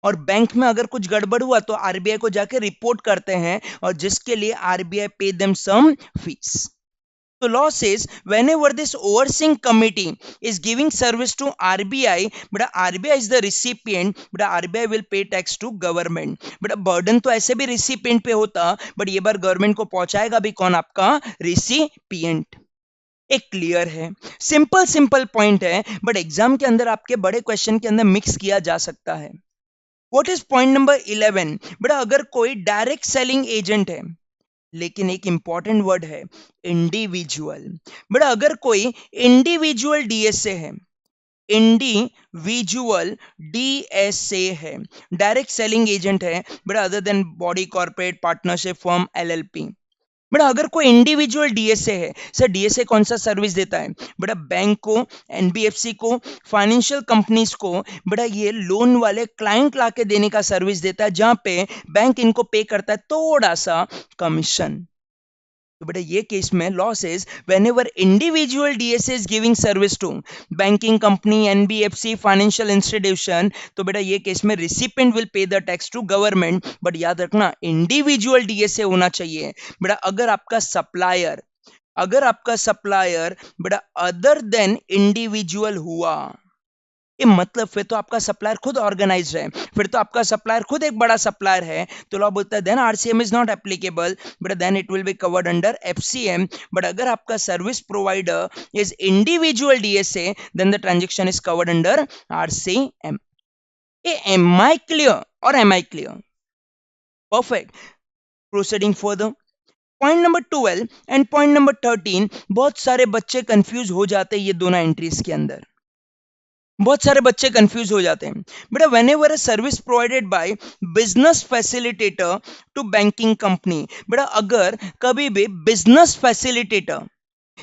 और बैंक में अगर कुछ गड़बड़ हुआ तो आरबीआई को जाके रिपोर्ट करते हैं और जिसके लिए RBI pay them some fees. So law says whenever this overseeing committee is giving service to RBI, but RBI is the recipient, but RBI will pay tax to government. But burden तो ऐसे भी recipient पे होता, but ये बार government को पहुंचाएगा भी कौन, आपका recipient. एक क्लियर है, सिंपल पॉइंट है, बट एग्जाम के अंदर आपके बड़े क्वेश्चन के अंदर मिक्स किया जा सकता है. व्हाट इज पॉइंट नंबर 11, बेटा अगर कोई डायरेक्ट सेलिंग एजेंट है, लेकिन एक इंपॉर्टेंट वर्ड है इंडिविजुअल. बेटा अगर कोई इंडिविजुअल डीएसए है, इंडिविजुअल डीएसए है, डायरेक्ट सेलिंग एजेंट है बेटा, other than body corporate partnership firm LLP. बेटा अगर कोई इंडिविजुअल डीएसए है, सर डीएसए कौन सा सर्विस देता है, बेटा बैंक को, एनबीएफसी को, फाइनेंशियल कंपनीज को, बेटा ये लोन वाले क्लाइंट लाके देने का सर्विस देता है, जहां पे बैंक इनको पे करता है थोड़ा सा कमीशन. तो बेटा ये केस में law says whenever individual DSA is giving service to banking company, NBFC, financial institution, तो बेटा ये केस में recipient will pay the tax to government. But याद रखना इंडिविजुअल डीएसए होना चाहिए. बेटा अगर आपका सप्लायर बेटा अदर देन इंडिविजुअल हुआ, ये मतलब फिर तो आपका सप्लायर खुद ऑर्गेनाइज्ड है, फिर तो आपका सप्लायर खुद एक बड़ा सप्लायर है, तो लॉ बोलता है then RCM is not applicable, but then it will be covered under FCM. But अगर आपका service provider is individual DSA, then the transaction is covered under RCM. Am I clear और am I clear? Perfect. Proceeding further, point number 12 and point number 13, बहुत सारे बच्चे confuse हो जाते हैं ये दोनों एंट्रीज के अंदर. बहुत सारे बच्चे कंफ्यूज हो जाते हैं बेटा। Whenever a service provided by business facilitator to banking company, बेटा अगर कभी भी business facilitator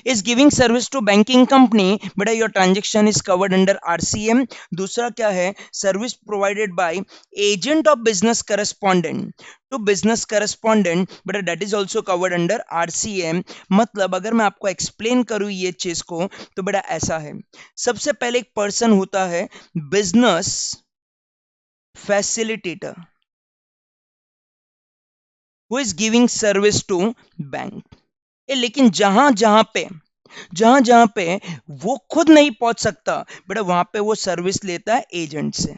is giving service to banking company, बेटा your transaction is covered under RCM। दूसरा क्या है, service provided by agent of business correspondent to business correspondent, बेटा that is also covered under RCM। मतलब अगर मैं आपको एक्सप्लेन करूं ये चीज को, तो बेटा ऐसा है, सबसे पहले एक पर्सन होता है business facilitator who is giving service to bank. लेकिन जहां जहां पे वो खुद नहीं पहुंच सकता, बेटा वहां पे वो सर्विस लेता है एजेंट से।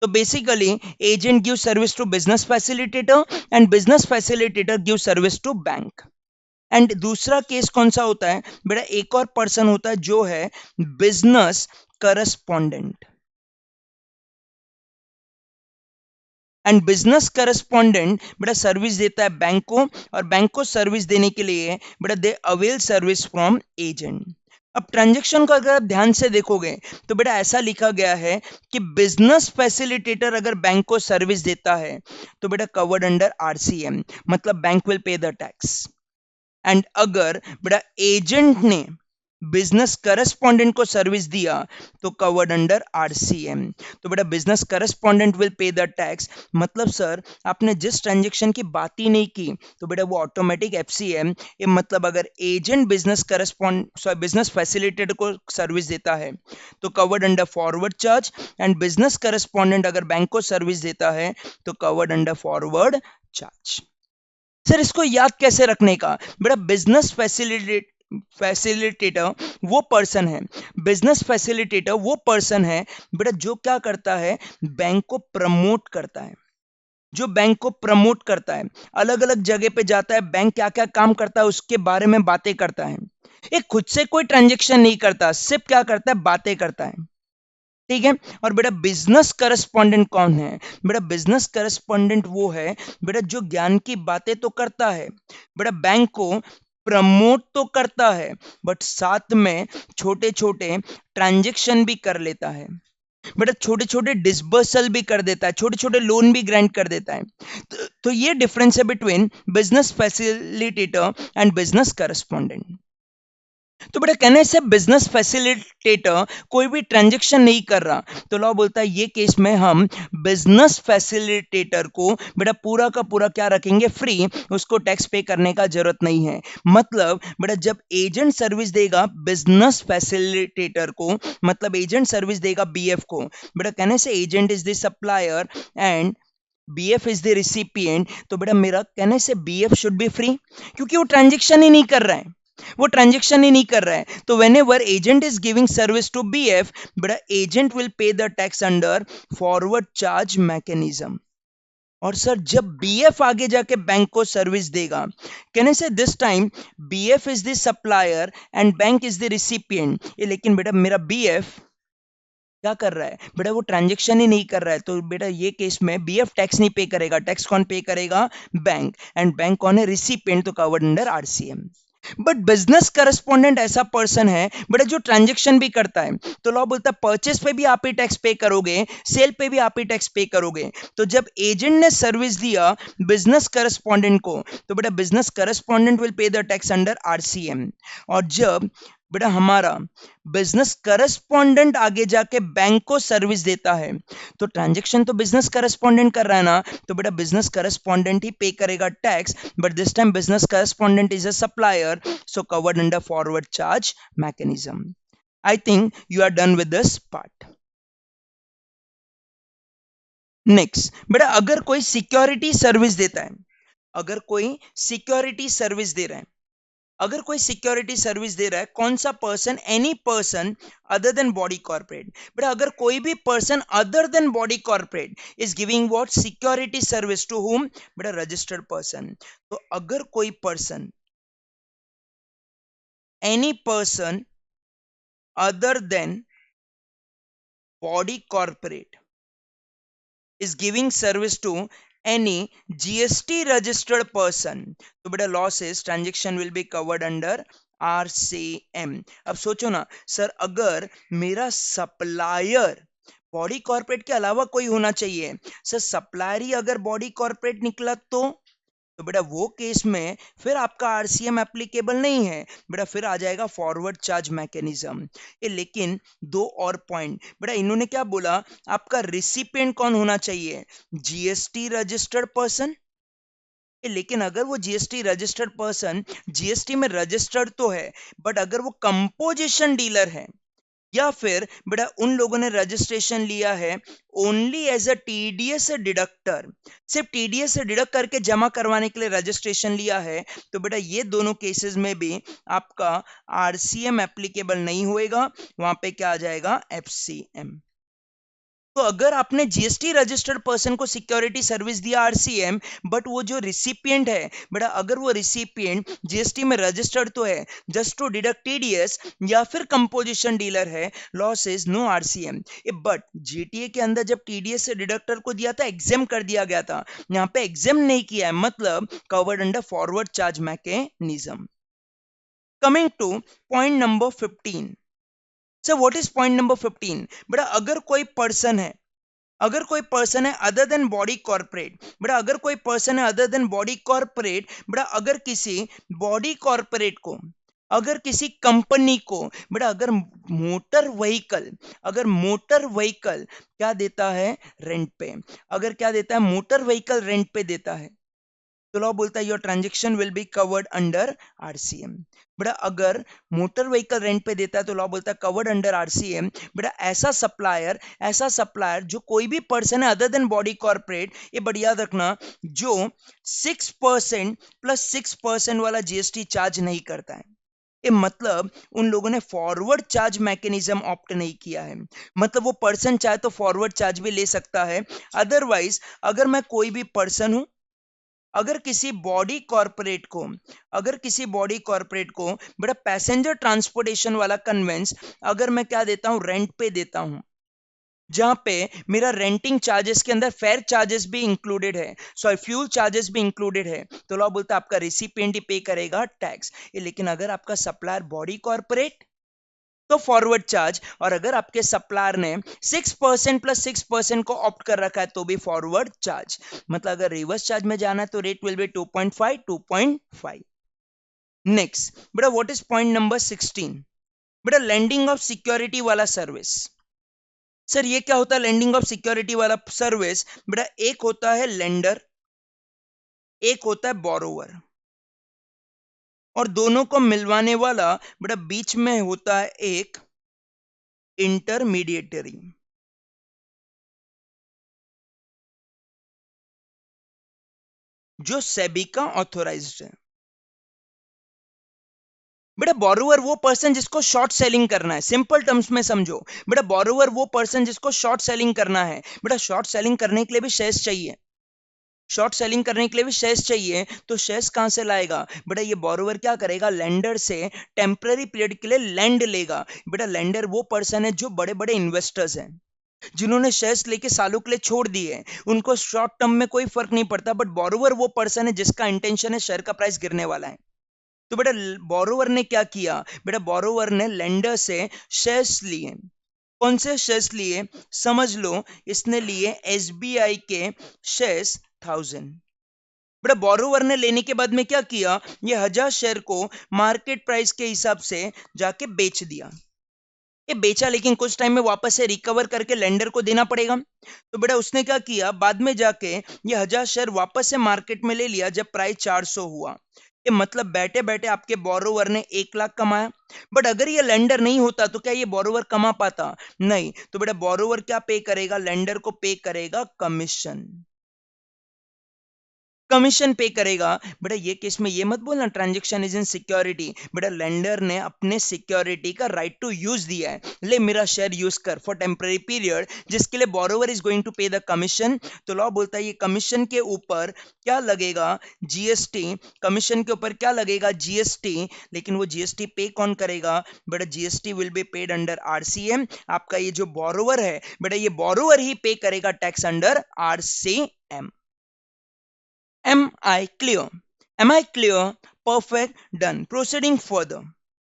तो basically agent give service to business facilitator and business facilitator give service to bank. And दूसरा केस कौन सा होता है बेटा, एक और पर्सन होता है जो है business correspondent. And business correspondent बेटा सर्विस देता है बैंक को, और बैंक को सर्विस देने के लिए बेटा दे अवेल सर्विस फ्रॉम एजेंट। अब ट्रांजैक्शन को अगर आप ध्यान से देखोगे तो बेटा ऐसा लिखा गया है कि बिजनेस फैसिलिटेटर अगर बैंक को सर्विस देता है तो बेटा कवर्ड अंडर RCM, मतलब bank will pay the tax. And अगर बेटा एजेंट ने बिजनेस करस्पॉन्डेंट को सर्विस दिया तो कवर्ड अंडर RCM। तो बेटा business correspondent will pay the tax, मतलब सर आपने जिस ट्रांजैक्शन की बात ही नहीं की तो बेटा वो ऑटोमेटिक FCM। ये मतलब अगर एजेंट बिजनेस फैसिलिटेटर को सर्विस देता है तो covered under forward charge, and business correspondent अगर बैंक को सर्विस देता है तो covered under forward charge. Sir इसको याद कैसे रखने का, बेटा बिजनेस फैसिलिटेटर वो पर्सन है, बिजनेस फैसिलिटेटर वो पर्सन है बेटा जो क्या करता है, बैंक को प्रमोट करता है। जो बैंक को प्रमोट करता है, अलग अलग जगह पे जाता है, बैंक क्या क्या काम करता है उसके बारे में बातें करता है। एक खुद से कोई ट्रांजेक्शन नहीं करता, सिर्फ क्या करता है, बातें करता है। ठीक है। और बेटा बिजनेस करस्पॉन्डेंट कौन है, बेटा बिजनेस करस्पॉन्डेंट वो है बेटा जो ज्ञान की बातें तो करता है, बेटा बैंक को प्रमोट तो करता है, बट साथ में छोटे छोटे ट्रांजेक्शन भी कर लेता है। बेटा छोटे छोटे डिसबर्सल भी कर देता है, छोटे छोटे लोन भी ग्रांट कर देता है। तो ये डिफरेंस है between business facilitator and business correspondent. तो बेटा कहने से बिजनेस फैसिलिटेटर कोई भी ट्रांजैक्शन नहीं कर रहा, तो लॉ बोलता है ये केस में हम बिजनेस फैसिलिटेटर को बेटा पूरा का पूरा क्या रखेंगे, फ्री, उसको टैक्स पे करने का जरूरत नहीं है। मतलब बेटा जब एजेंट सर्विस देगा बिजनेस फैसिलिटेटर को, मतलब एजेंट सर्विस देगा BF को, बेटा कहने से agent is the supplier and BF is the recipient, तो बेटा मेरा कहने से BF शुड बी फ्री, क्योंकि वो ट्रांजेक्शन ही नहीं कर रहा है, वो ट्रांजेक्शन ही नहीं कर रहा है। तो whenever agent is giving service to BF, बेटा agent will pay the tax under forward charge mechanism. और सर जब BF आगे जाके बैंक को सर्विस देगा, कहने से this time BF is the supplier and bank is the recipient. ये लेकिन बेटा मेरा BF क्या कर रहा है, बेटा वो ट्रांजेक्शन ही नहीं कर रहा है, तो बेटा ये केस में BF टैक्स नहीं पे करेगा। टैक्स कौन पे करेगा, बैंक, एंड बैंक कौन है, रिसिपिएंट, तो covered under RCM। But business correspondent ऐसा पर्सन है बेटा जो ट्रांजेक्शन भी करता है, तो लॉ बोलता है परचेस पे भी आप ही टैक्स पे करोगे, सेल पे भी आप ही टैक्स पे करोगे। तो जब एजेंट ने सर्विस दिया बिजनेस करस्पॉन्डेंट को, तो बेटा business correspondent will pay the tax under RCM। और जब बेटा हमारा बिजनेस करस्पॉन्डेंट आगे जाके बैंक को सर्विस देता है, तो ट्रांजैक्शन तो बिजनेस करस्पॉन्डेंट कर रहा है ना, तो बेटा बिजनेस करस्पॉन्डेंट ही पे करेगा tax, but this time business correspondent is a supplier, so covered under forward charge mechanism. I think you are done with this part. Next बेटा अगर कोई सिक्योरिटी सर्विस देता है, अगर कोई सिक्योरिटी सर्विस दे रहा है, अगर कोई सिक्योरिटी सर्विस दे रहा है, कौन सा person, any person other than body corporate, बेटा अगर कोई भी person other than body corporate is giving what, security service to whom, बेटा रजिस्टर्ड पर्सन। तो अगर कोई person, any person other than body corporate is giving service to any GST registered person, तो बेटा law says transaction will be covered under RCM। अब सोचो ना sir, अगर मेरा सप्लायर बॉडी कॉर्पोरेट के अलावा कोई होना चाहिए, सर सप्लायर ही अगर बॉडी कॉर्पोरेट निकला तो बेटा वो केस में फिर आपका आरसीएम एप्लीकेबल नहीं है बेटा, फिर आ जाएगा फॉरवर्ड चार्ज मैकेनिज्म। ये लेकिन दो और पॉइंट बेटा, इन्होंने क्या बोला, आपका रिसिपिएंट कौन होना चाहिए, जीएसटी रजिस्टर्ड पर्सन। लेकिन अगर वो जीएसटी रजिस्टर्ड पर्सन जीएसटी में रजिस्टर्ड तो है, बट अगर वो कंपोजिशन डीलर है या फिर बेटा उन लोगों ने रजिस्ट्रेशन लिया है only as a TDS deductor, सिर्फ टीडीएस से डिडक्ट करके जमा करवाने के लिए रजिस्ट्रेशन लिया है, तो बेटा ये दोनों केसेस में भी आपका आरसीएम एप्लीकेबल नहीं होएगा, वहां पे क्या आ जाएगा, एफसीएम। तो अगर आपने जीएसटी रजिस्टर्ड पर्सन को सिक्योरिटी सर्विस दिया आरसीएम, बट वो जो रिसिपिएंट है बेटा, अगर वो रिसिपिएंट जीएसटी में रजिस्टर्ड तो है जस्ट टू डिडक्ट टीडीएस या फिर कंपोजिशन डीलर है, loss is no RCM. But GTA के अंदर जब टीडीएस से डिडक्टर को दिया था एग्जाम कर दिया गया था, यहां पे एग्जाम नहीं किया है, मतलब covered under forward charge mechanism. Coming two point number 15। So what is point number 15? बेटा अगर कोई पर्सन है, अगर कोई पर्सन है अदर देन बॉडी कॉर्पोरेट, बेटा अगर कोई पर्सन है अदर देन बॉडी कॉर्पोरेट, बेटा अगर किसी बॉडी कॉर्पोरेट को, अगर किसी कंपनी को बेटा अगर मोटर व्हीकल, अगर मोटर व्हीकल क्या देता है, रेंट पे, अगर क्या देता है, मोटर व्हीकल रेंट पे देता है, तो लॉ बोलता है your transaction will be covered under RCM. बेटा अगर मोटर व्हीकल रेंट पे देता है तो लॉ बोलता है कवर्ड अंडर आरसीएम। बेटा ऐसा सप्लायर, ऐसा सप्लायर जो कोई भी पर्सन है अदर देन बॉडी कॉर्पोरेट, ये बढ़िया याद रखना, जो 6% प्लस 6% वाला जीएसटी चार्ज नहीं करता है। ये मतलब उन लोगों ने फॉरवर्ड चार्ज मैकेनिज्म ऑप्ट नहीं किया है, मतलब वो पर्सन चाहे तो फॉरवर्ड चार्ज भी ले सकता है। अदरवाइज अगर मैं कोई भी पर्सन हूं, अगर किसी बॉडी कॉर्पोरेट को, अगर किसी बॉडी कॉर्पोरेट को बेटा पैसेंजर ट्रांसपोर्टेशन वाला कन्वेंस अगर मैं क्या देता हूं, रेंट पे देता हूं, जहां पे मेरा रेंटिंग चार्जेस के अंदर फेयर चार्जेस भी इंक्लूडेड है, सॉरी फ्यूल चार्जेस भी इंक्लूडेड है, तो लॉ बोलता है आपका रिसिपिएंट ही पे करेगा टैक्स। लेकिन अगर आपका सप्लायर बॉडी कॉर्पोरेट तो फॉरवर्ड चार्ज, और अगर आपके सप्लायर ने 6% प्लस 6% को ऑप्ट कर रखा है तो भी फॉरवर्ड चार्ज, मतलब अगर रिवर्स चार्ज में जाना है तो रेट विल बी 2.5 2.5। नेक्स्ट बेटा व्हाट इज पॉइंट नंबर 16? बेटा लेंडिंग ऑफ सिक्योरिटी वाला सर्विस। सर ये क्या होता है लेंडिंग ऑफ सिक्योरिटी वाला सर्विस? बेटा एक होता है लेंडर, एक होता है बोरोवर, और दोनों को मिलवाने वाला बेटा बीच में होता है एक इंटरमीडिएटरी, जो सेबी का ऑथोराइज्ड है। बेटा बोरोवर वो पर्सन जिसको शॉर्ट सेलिंग करना है, सिंपल टर्म्स में समझो, बेटा बोरोवर वो पर्सन जिसको शॉर्ट सेलिंग करना है। बेटा शॉर्ट सेलिंग करने के लिए भी शेयर्स चाहिए, शॉर्ट सेलिंग करने के लिए भी शेयर्स चाहिए, तो शेयर्स कहां से लाएगा? बेटा ये बोरोवर क्या करेगा, लेंडर से टेम्पररी पीरियड के लिए लैंड लेगा। बेटा लेंडर वो पर्सन है जो बड़े बड़े इन्वेस्टर्स हैं, जिन्होंने शेयर्स लेके सालों के लिए छोड़ दिए, उनको शॉर्ट टर्म में कोई फर्क नहीं पड़ता, बट बोरोवर वो पर्सन है जिसका इंटेंशन है शेयर का प्राइस गिरने वाला है। तो बेटा बोरोवर ने क्या किया, बेटा बोरोवर ने लेंडर से शेयर्स लिए। कौन से शेयर्स लिए? समझ लो, इसने लिए एसबीआई के शेयर्स 1000। बेटा बोरोवर ने लेने के बाद में क्या किया, ये 1000 शेयर को मार्केट प्राइस के हिसाब से जाके बेच दिया। ये बेचा लेकिन कुछ टाइम में वापस से रिकवर करके लेंडर को देना पड़ेगा, तो बेटा उसने क्या किया, बाद में जाके ये 1000 शेयर वापस से मार्केट में ले लिया जब प्राइस 400 हुआ। ये मतलब बैठे बैठे आपके बोरोवर ने 1 लाख कमाया। बट अगर ये लेंडर नहीं होता तो क्या ये बोरोवर कमा पाता? नहीं। तो बेटा बोरोवर क्या पे करेगा, लेंडर को पे करेगा कमीशन, कमीशन पे करेगा। बेटा ये केस में ये मत बोलना ट्रांजैक्शन इज इन सिक्योरिटी, बेटा लेंडर ने अपने सिक्योरिटी का राइट टू यूज दिया है, ले मेरा शेयर यूज कर फॉर टेम्पररी पीरियड, जिसके लिए borrower is going to pay the commission. तो लॉ बोलता है ये कमीशन के ऊपर क्या लगेगा, जीएसटी, कमीशन के ऊपर क्या लगेगा, जीएसटी। लेकिन वो जीएसटी पे कौन करेगा? बेटा GST will be paid under RCM. आपका ये जो बोरोवर है बेटा ये बोरोवर ही पे करेगा tax under RCM. Am I clear? Am I clear? Perfect. Done. Proceeding further.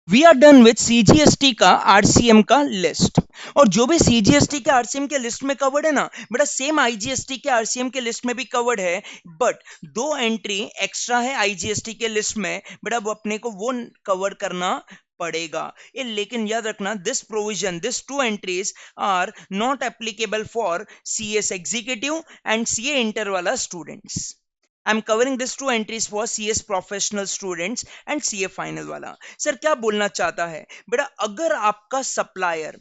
We are done with CGST का आरसीएम का लिस्ट। और जो भी सीजीएसटी के आरसीएम के लिस्ट में कवर्ड है ना बेटा, सेम आईजीएसटी के आरसीएम के लिस्ट में भी कवर्ड है, बट दो एंट्री एक्स्ट्रा है आईजीएसटी के लिस्ट में बेटा, अब अपने को वो कवर करना पड़ेगा। ये लेकिन याद रखना, this provision, this two entries are not applicable for CS executive and CA inter वाला students. I'm covering these two entries for CS professional students and CA final वाला। सर क्या बोलना चाहता है बेटा, अगर आपका सप्लायर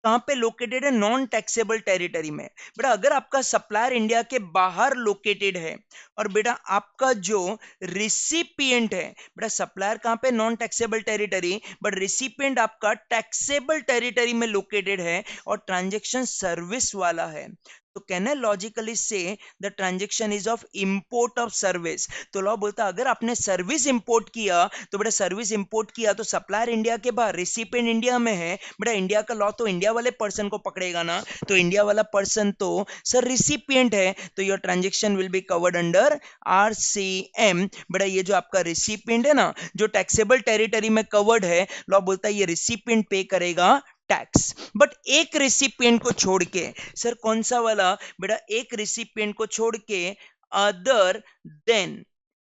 कहाँ पे लोकेटेड है, नॉन टैक्सेबल टेरिटरी में। बेटा अगर आपका सप्लायर इंडिया के बाहर लोकेटेड है और बेटा आपका जो रिसिपिएंट है, बेटा सप्लायर कहाँ पे, non taxable territory, but recipient आपका टैक्सेबल टेरिटरी में लोकेटेड है और ट्रांजैक्शन सर्विस वाला है, तो कैन आई लॉजिकली से the transaction is of import of service. तो लॉ बोलता है अगर आपने सर्विस इंपोर्ट किया तो बेटा सर्विस इंपोर्ट किया तो सप्लायर इंडिया के बाहर, रिसिपिएंट इंडिया में है, बेटा इंडिया का लॉ तो इंडिया वाले पर्सन को पकड़ेगा ना, तो इंडिया वाला पर्सन तो सर रिसिपिएंट है, तो your transaction will be covered under RCM. बेटा ये जो आपका रिसिपिएंट है ना, जो टैक्सेबल टेरिटरी में कवर्ड है, लॉ बोलता है ये रिसिपिएंट पे करेगा टैक्स। बट एक रिसिपिएंट को छोड़ के, सर कौन सा वाला बेटा, एक रिसिपिएंट को छोड़ के other than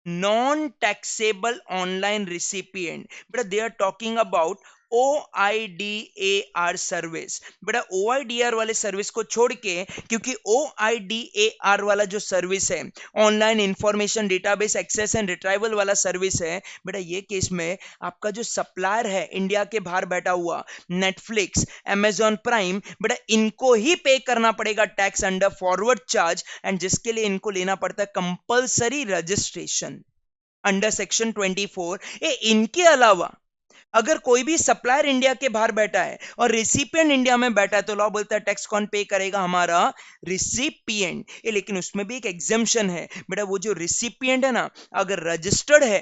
non taxable online recipient, बेटा they are talking about OIDAR service. बेटा OIDAR वाले सर्विस को छोड़ के, क्योंकि OIDAR वाला जो सर्विस है, online information database access and retrieval वाला सर्विस है, बेटा ये केस में आपका जो सप्लायर है इंडिया के बाहर बैठा हुआ, नेटफ्लिक्स, अमेजॉन प्राइम, बेटा इनको ही पे करना पड़ेगा tax under forward charge, and जिसके लिए इनको लेना पड़ता है कंपलसरी रजिस्ट्रेशन अंडर सेक्शन 24। इनके अलावा अगर कोई भी सप्लायर इंडिया के बाहर बैठा है और रिसिपिएंट इंडिया में बैठा है, तो लॉ बोलता है टैक्स कौन पे करेगा, हमारा रिसिपिएंट। लेकिन उसमें भी एक एग्जेम्पशन है बेटा, वो जो रिसिपिएंट है ना अगर रजिस्टर्ड है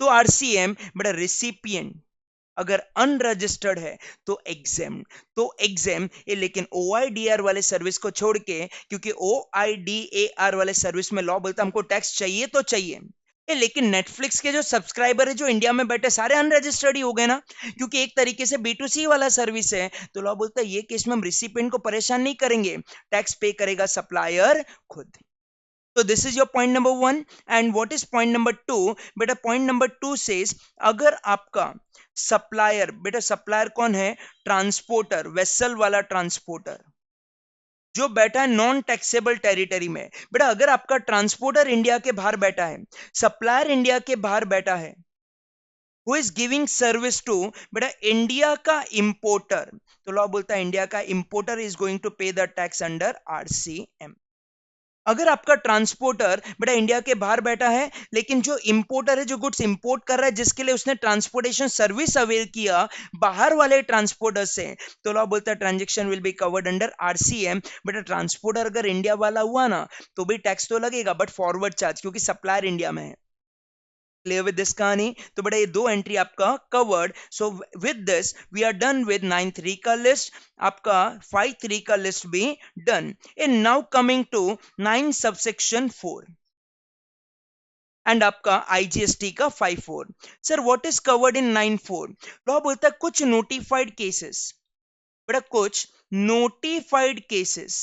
तो आरसीएम, बेटा रिसिपिएंट अगर अनरजिस्टर्ड है तो एग्जेम, तो एग्जेम। लेकिन ओआईडीआर वाले सर्विस को छोड़ के, क्योंकि ओआईडीएआर वाले सर्विस में लॉ बोलता है हमको टैक्स चाहिए तो चाहिए। लेकिन नेटफ्लिक्स के जो सब्सक्राइबर है जो इंडिया में बैठे सारे अनरजिस्टर्ड ही हो गए ना, क्योंकि एक तरीके से B2C वाला सर्विस है, तो लॉ बोलता है ये केस में हम रिसिपिएंट को परेशान नहीं करेंगे, टैक्स पे करेगा सप्लायर खुद। तो this is your point number 1। And what is point number 2? बेटा पॉइंट नंबर 2 सेज अगर आपका सप्लायर, बेटा सप्लायर कौन है, ट्रांसपोर्टर, वेसल वाला ट्रांसपोर्टर जो बैठा है नॉन टैक्सेबल टेरिटरी में। बेटा अगर आपका ट्रांसपोर्टर इंडिया के बाहर बैठा है, सप्लायर इंडिया के बाहर बैठा है, who is giving service to बेटा इंडिया का इंपोर्टर, तो लॉ बोलता है इंडिया का importer is going to pay the tax under RCM. अगर आपका ट्रांसपोर्टर बेटा इंडिया के बाहर बैठा है, लेकिन जो इंपोर्टर है, जो गुड्स इंपोर्ट कर रहा है, जिसके लिए उसने ट्रांसपोर्टेशन सर्विस अवेल किया बाहर वाले ट्रांसपोर्टर से, तो लॉ बोलता है transaction will be covered under RCM. बेटा ट्रांसपोर्टर अगर इंडिया वाला हुआ ना तो भी टैक्स तो लगेगा, बट फॉरवर्ड चार्ज, क्योंकि सप्लायर इंडिया में है। क्लियर विद दिस कहानी? तो बेटा ये दो एंट्री आपका covered. So with this we are done with 9.3 का लिस्ट, आपका 5.3 का लिस्ट भी done. In now coming to 9 subsection 4 and आपका आईजीएसटी का 5.4। Sir what is covered in 9.4? Law बोलता है कुछ नोटिफाइड केसेस, बेटा कुछ नोटिफाइड केसेस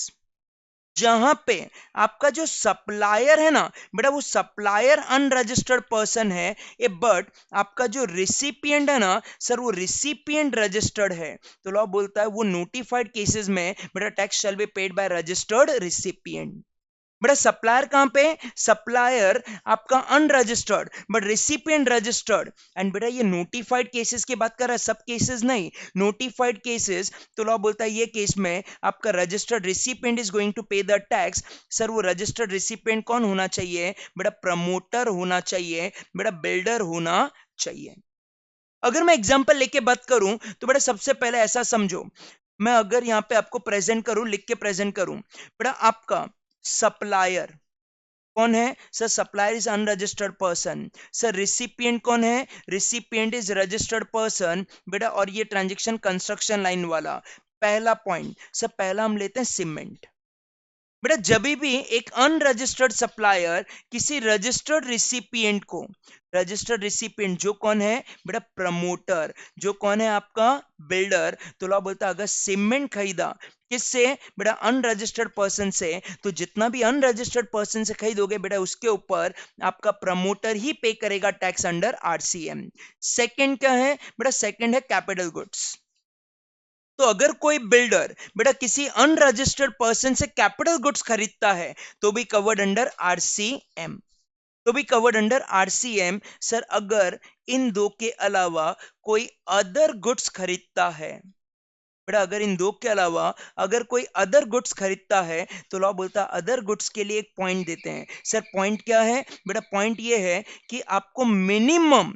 जहां पे आपका जो सप्लायर है ना बेटा, वो सप्लायर अनरजिस्टर्ड पर्सन है, बट आपका जो रिसिपिएंट है ना सर, वो रिसिपिएंट रजिस्टर्ड है, तो लॉ बोलता है वो नोटिफाइड केसेस में बेटा tax shall be paid by registered recipient. बेटा सप्लायर कहां पे, सप्लायर आपका unregistered but recipient registered, and बेटा ये नोटिफाइड केसेस की बात कर रहा है, सब केसेस नहीं, नोटिफाइड केसेस। तो लॉ बोलता है ये केस में आपका registered recipient is going to pay the tax. Sir वो रजिस्टर्ड रिसिपिएंट कौन होना चाहिए, बेटा प्रमोटर होना चाहिए, बेटा बिल्डर होना चाहिए। अगर मैं एग्जांपल लेके बात करूं तो बेटा सबसे पहले ऐसा समझो, मैं अगर यहां पे आपको प्रेजेंट करूं, लिख के प्रेजेंट करूं, बेटा आपका सप्लायर कौन है, sir supplier is unregistered person. Sir recipient कौन है, रिसिपिएंट इज रजिस्टर्ड पर्सन, बेटा और ये ट्रांजैक्शन कंस्ट्रक्शन लाइन वाला। पहला पॉइंट सर, पहला हम लेते हैं सीमेंट। बेटा जब भी एक अनरजिस्टर्ड सप्लायर किसी रजिस्टर्ड रिसिपिएंट को, रजिस्टर्ड रिसिपिएंट जो कौन है बेटा प्रमोटर, जो कौन है आपका बिल्डर, तो लॉ बोलता है अगर सीमेंट खरीदा किससे बेटा अनरजिस्टर्ड पर्सन से, तो जितना भी अनरजिस्टर्ड पर्सन से खरीदोगे बेटा उसके ऊपर आपका प्रमोटर ही पे करेगा टैक्स अंडर आरसीएम। सेकंड क्या है बेटा, सेकंड है कैपिटल गुड्स। तो अगर कोई बिल्डर बेटा किसी अनरजिस्टर्ड पर्सन से कैपिटल गुड्स खरीदता है तो भी कवर्ड अंडर आरसीएम, तो भी कवर्ड अंडर आरसीएम। सर अगर इन दो के अलावा कोई अदर गुड्स खरीदता है बेटा, अगर इन दो के अलावा अगर कोई अदर गुड्स खरीदता है तो लॉ बोलता है अदर गुड्स के लिए एक पॉइंट देते हैं। सर पॉइंट क्या है बेटा, पॉइंट ये है कि आपको मिनिमम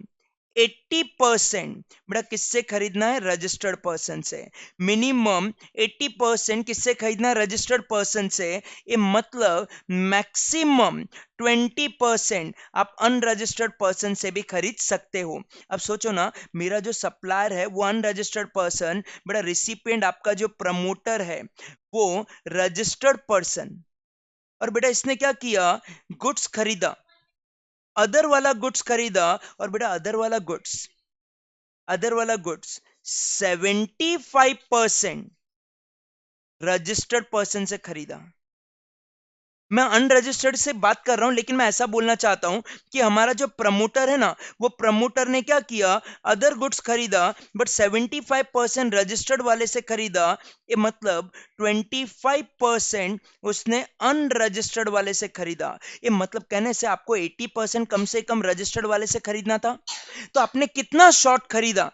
80% बेटा किससे खरीदना है, रजिस्टर्ड पर्सन से। मिनिमम 80% किससे खरीदना है, रजिस्टर्ड पर्सन से। ये मतलब मैक्सिमम 20% आप अनरजिस्टर्ड पर्सन से भी खरीद सकते हो। अब सोचो ना, मेरा जो सप्लायर है वो अनरजिस्टर्ड पर्सन, बेटा रिसिपिएंट आपका जो प्रमोटर है वो रजिस्टर्ड पर्सन, और बेटा इसने क्या किया, गुड्स खरीदा, अदर वाला गुड्स खरीदा, और बेटा अदर वाला गुड्स 75% रजिस्टर्ड पर्सन से खरीदा। मैं अनरजिस्टर्ड से बात कर रहा हूं, लेकिन मैं ऐसा बोलना चाहता हूं कि हमारा जो प्रमोटर है ना, वो प्रमोटर ने क्या किया, अदर गुड्स खरीदा बट 75% रजिस्टर्ड वाले से खरीदा। ये मतलब 25% उसने अनरजिस्टर्ड वाले से खरीदा। ये मतलब कहने से आपको 80% कम से कम रजिस्टर्ड वाले से खरीदना था। तो आपने कितना शॉर्ट खरीदा,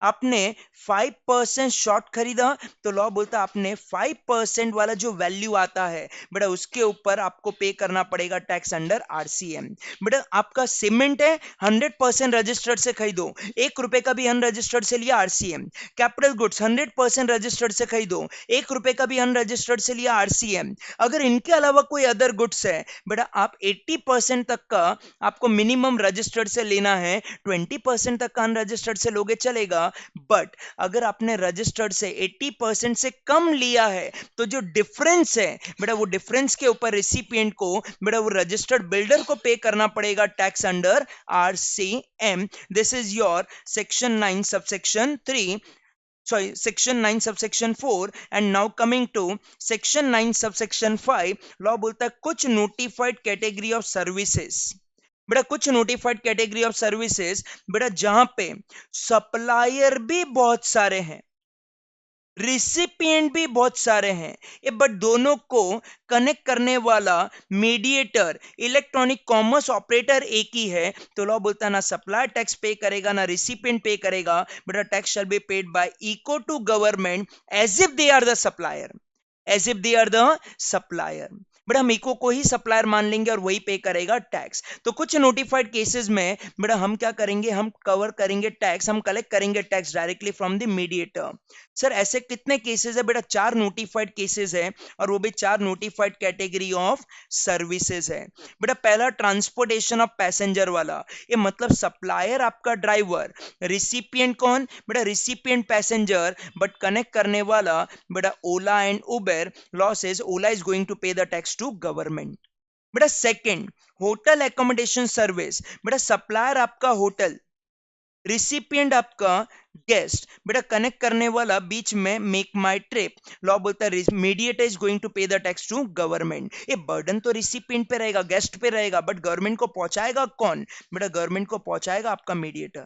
आपने 5% शॉर्ट खरीदा, तो लॉ बोलता है आपने 5% वाला जो वैल्यू आता है बेटा उसके ऊपर आपको पे करना पड़ेगा टैक्स अंडर आरसीएम। बेटा आपका सीमेंट है, 100% रजिस्टर्ड से खरीदो, 1 रुपए का भी अनरजिस्टर्ड से लिया आरसीएम। कैपिटल गुड्स 100% रजिस्टर्ड से खरीदो, 1 रुपए का भी अनरजिस्टर्ड से लिया आरसीएम। अगर इनके अलावा कोई अदर गुड्स है बेटा, आप 80% तक का आपको मिनिमम रजिस्टर्ड से लेना है, 20% तक का अनरजिस्टर्ड से लोगे चलेगा। बट अगर आपने रजिस्टर्ड से 80% से कम लिया है तो जो डिफरेंस है बेटा, वो डिफरेंस के ऊपर रेसिपिएंट को बेटा वो रजिस्टर्ड बिल्डर को पे करना पड़ेगा tax under RCM. This is your section 9 subsection 3, sorry, section 9 subsection 4। and now coming to section 9 subsection 5, law बोलता है कुछ नोटिफाइड कैटेगरी ऑफ सर्विसेज, बेटा कुछ नोटिफाइड कैटेगरी ऑफ सर्विसेज बेटा जहां पे सप्लायर भी बहुत सारे हैं, रिसिपिएंट भी बहुत सारे हैं, ये बट दोनों को कनेक्ट करने वाला मीडिएटर इलेक्ट्रॉनिक कॉमर्स ऑपरेटर एक ही है, तो लॉ बोलता है ना सप्लायर टैक्स पे करेगा ना रिसिपिएंट पे करेगा, बेटा tax shall be paid by equal to government as if they are the supplier, as if they are the supplier. बेटा हम इको को ही सप्लायर मान लेंगे और वही पे करेगा टैक्स। तो कुछ नोटिफाइड केसेस में बेटा हम क्या करेंगे, हम कवर करेंगे टैक्स, हम कलेक्ट करेंगे tax directly from the mediator. Sir ऐसे कितने केसेस है बेटा, 4 नोटिफाइड केसेस है, और वो भी 4 नोटिफाइड कैटेगरी ऑफ सर्विसेज है। बेटा पहला ट्रांसपोर्टेशन ऑफ पैसेंजर वाला, ये मतलब सप्लायर आपका ड्राइवर, रिसिपिएंट कौन बेटा, रिसिपिएंट पैसेंजर, बट कनेक्ट करने वाला बेटा Ola and Uber, law says Ola is going to pay the tax to government. बेटा सेकंड होटल एकोमोडेशन सर्विस, बेटा सप्लायर आपका होटल, रिसिपिएंट आपका गेस्ट, बेटा कनेक्ट करने वाला बीच में मेक माई ट्रिप, लॉ बोलता है mediator is going to pay the tax to government. ये बर्डन तो रिसिपिएंट पे रहेगा, गेस्ट पे रहेगा, बट गवर्नमेंट को पहुंचाएगा कौन बेटा, गवर्नमेंट को पहुंचाएगा आपका मीडिएटर।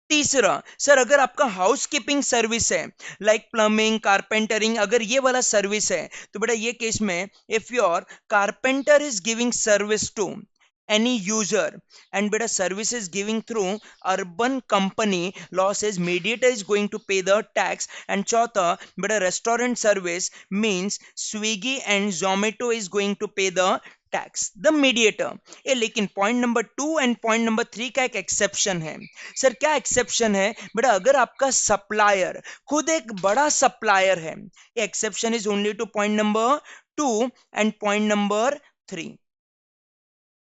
तीसरा सर अगर आपका हाउस कीपिंग सर्विस है लाइक प्लम्बिंग कारपेंटरिंग, अगर ये वाला सर्विस है तो बेटा ये केस में if your carpenter is giving service to any user and beta service is giving through urban company, law says mediator is going to pay the tax। and चौथा beta restaurant service means Swiggy and Zomato is going to pay the tax the mediator. ये लेकिन point number 2 and point number 3 का एक exception है। Sir क्या exception है बेटा, अगर आपका सप्लायर खुद एक बड़ा सप्लायर है, ये exception is only two point number 2 and point number 3।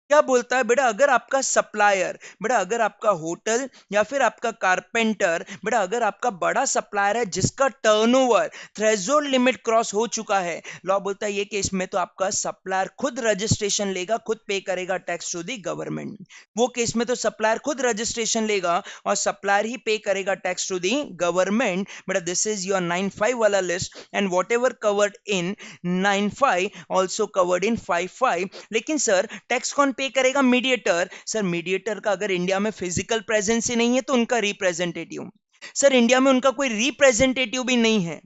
क्या बोलता है बेटा, अगर आपका सप्लायर, बेटा अगर आपका होटल या फिर आपका कारपेंटर, बेटा अगर आपका बड़ा सप्लायर है जिसका टर्नओवर थ्रेशोल्ड लिमिट क्रॉस हो चुका है, लॉ बोलता है ये केस में तो आपका सप्लायर खुद रजिस्ट्रेशन लेगा, खुद पे करेगा टैक्स टू दी गवर्नमेंट। वो केस में तो सप्लायर खुद रजिस्ट्रेशन लेगा और सप्लायर ही पे करेगा टैक्स टू दी गवर्नमेंट। बेटा दिस इज योर 9(5) वाला list, and whatever covered in 9(5) also covered in 5(5). लेकिन सर टैक्स कौन पे करेगा? मीडिएटर। सर मीडिएटर का अगर इंडिया में फिजिकल प्रेजेंस ही नहीं है तो उनका रिप्रेजेंटेटिव। सर इंडिया में उनका कोई रिप्रेजेंटेटिव भी नहीं है,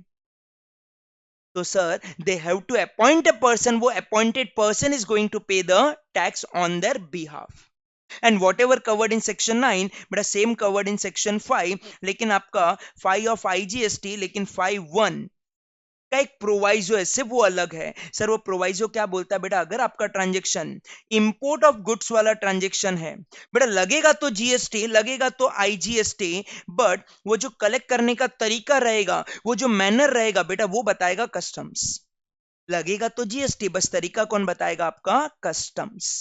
तो sir they have to appoint a person, वो appointed person is going to pay the tax on their behalf. And whatever covered in section 9, बड़ा सेम कवर्ड इन सेक्शन 5, लेकिन आपका 5 ऑफ आईजीएसटी, लेकिन 5(1) का एक प्रोवाइजो है, सिर्फ वो अलग है। सर वो प्रोवाइजो क्या बोलता है बेटा, अगर आपका ट्रांजेक्शन इंपोर्ट ऑफ गुड्स वाला ट्रांजेक्शन है, बेटा लगेगा तो जीएसटी, लगेगा तो आईजीएसटी, बट वो जो कलेक्ट करने का तरीका रहेगा, वो जो मैनर रहेगा बेटा, वो बताएगा कस्टम्स। लगेगा तो जीएसटी, बस तरीका कौन बताएगा? आपका customs.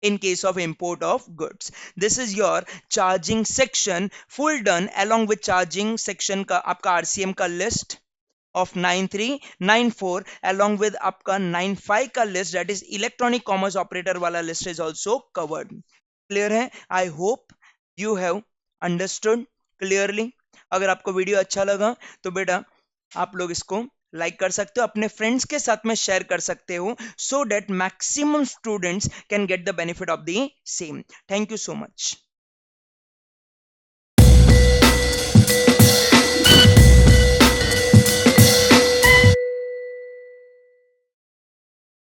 In case of import of goods, this is your charging section full done, along with charging section का आपका आरसीएम का लिस्ट of 9394 along with आपका 95 का list, that is electronic commerce operator वाला list is also covered. Clear है? I hope you have understood clearly. अगर आपको video अच्छा लगा तो बेटा आप लोग इसको लाइक कर सकते हो, अपने फ्रेंड्स के साथ में शेयर कर सकते हो, so that maximum students can get the benefit of the same. Thank you so much.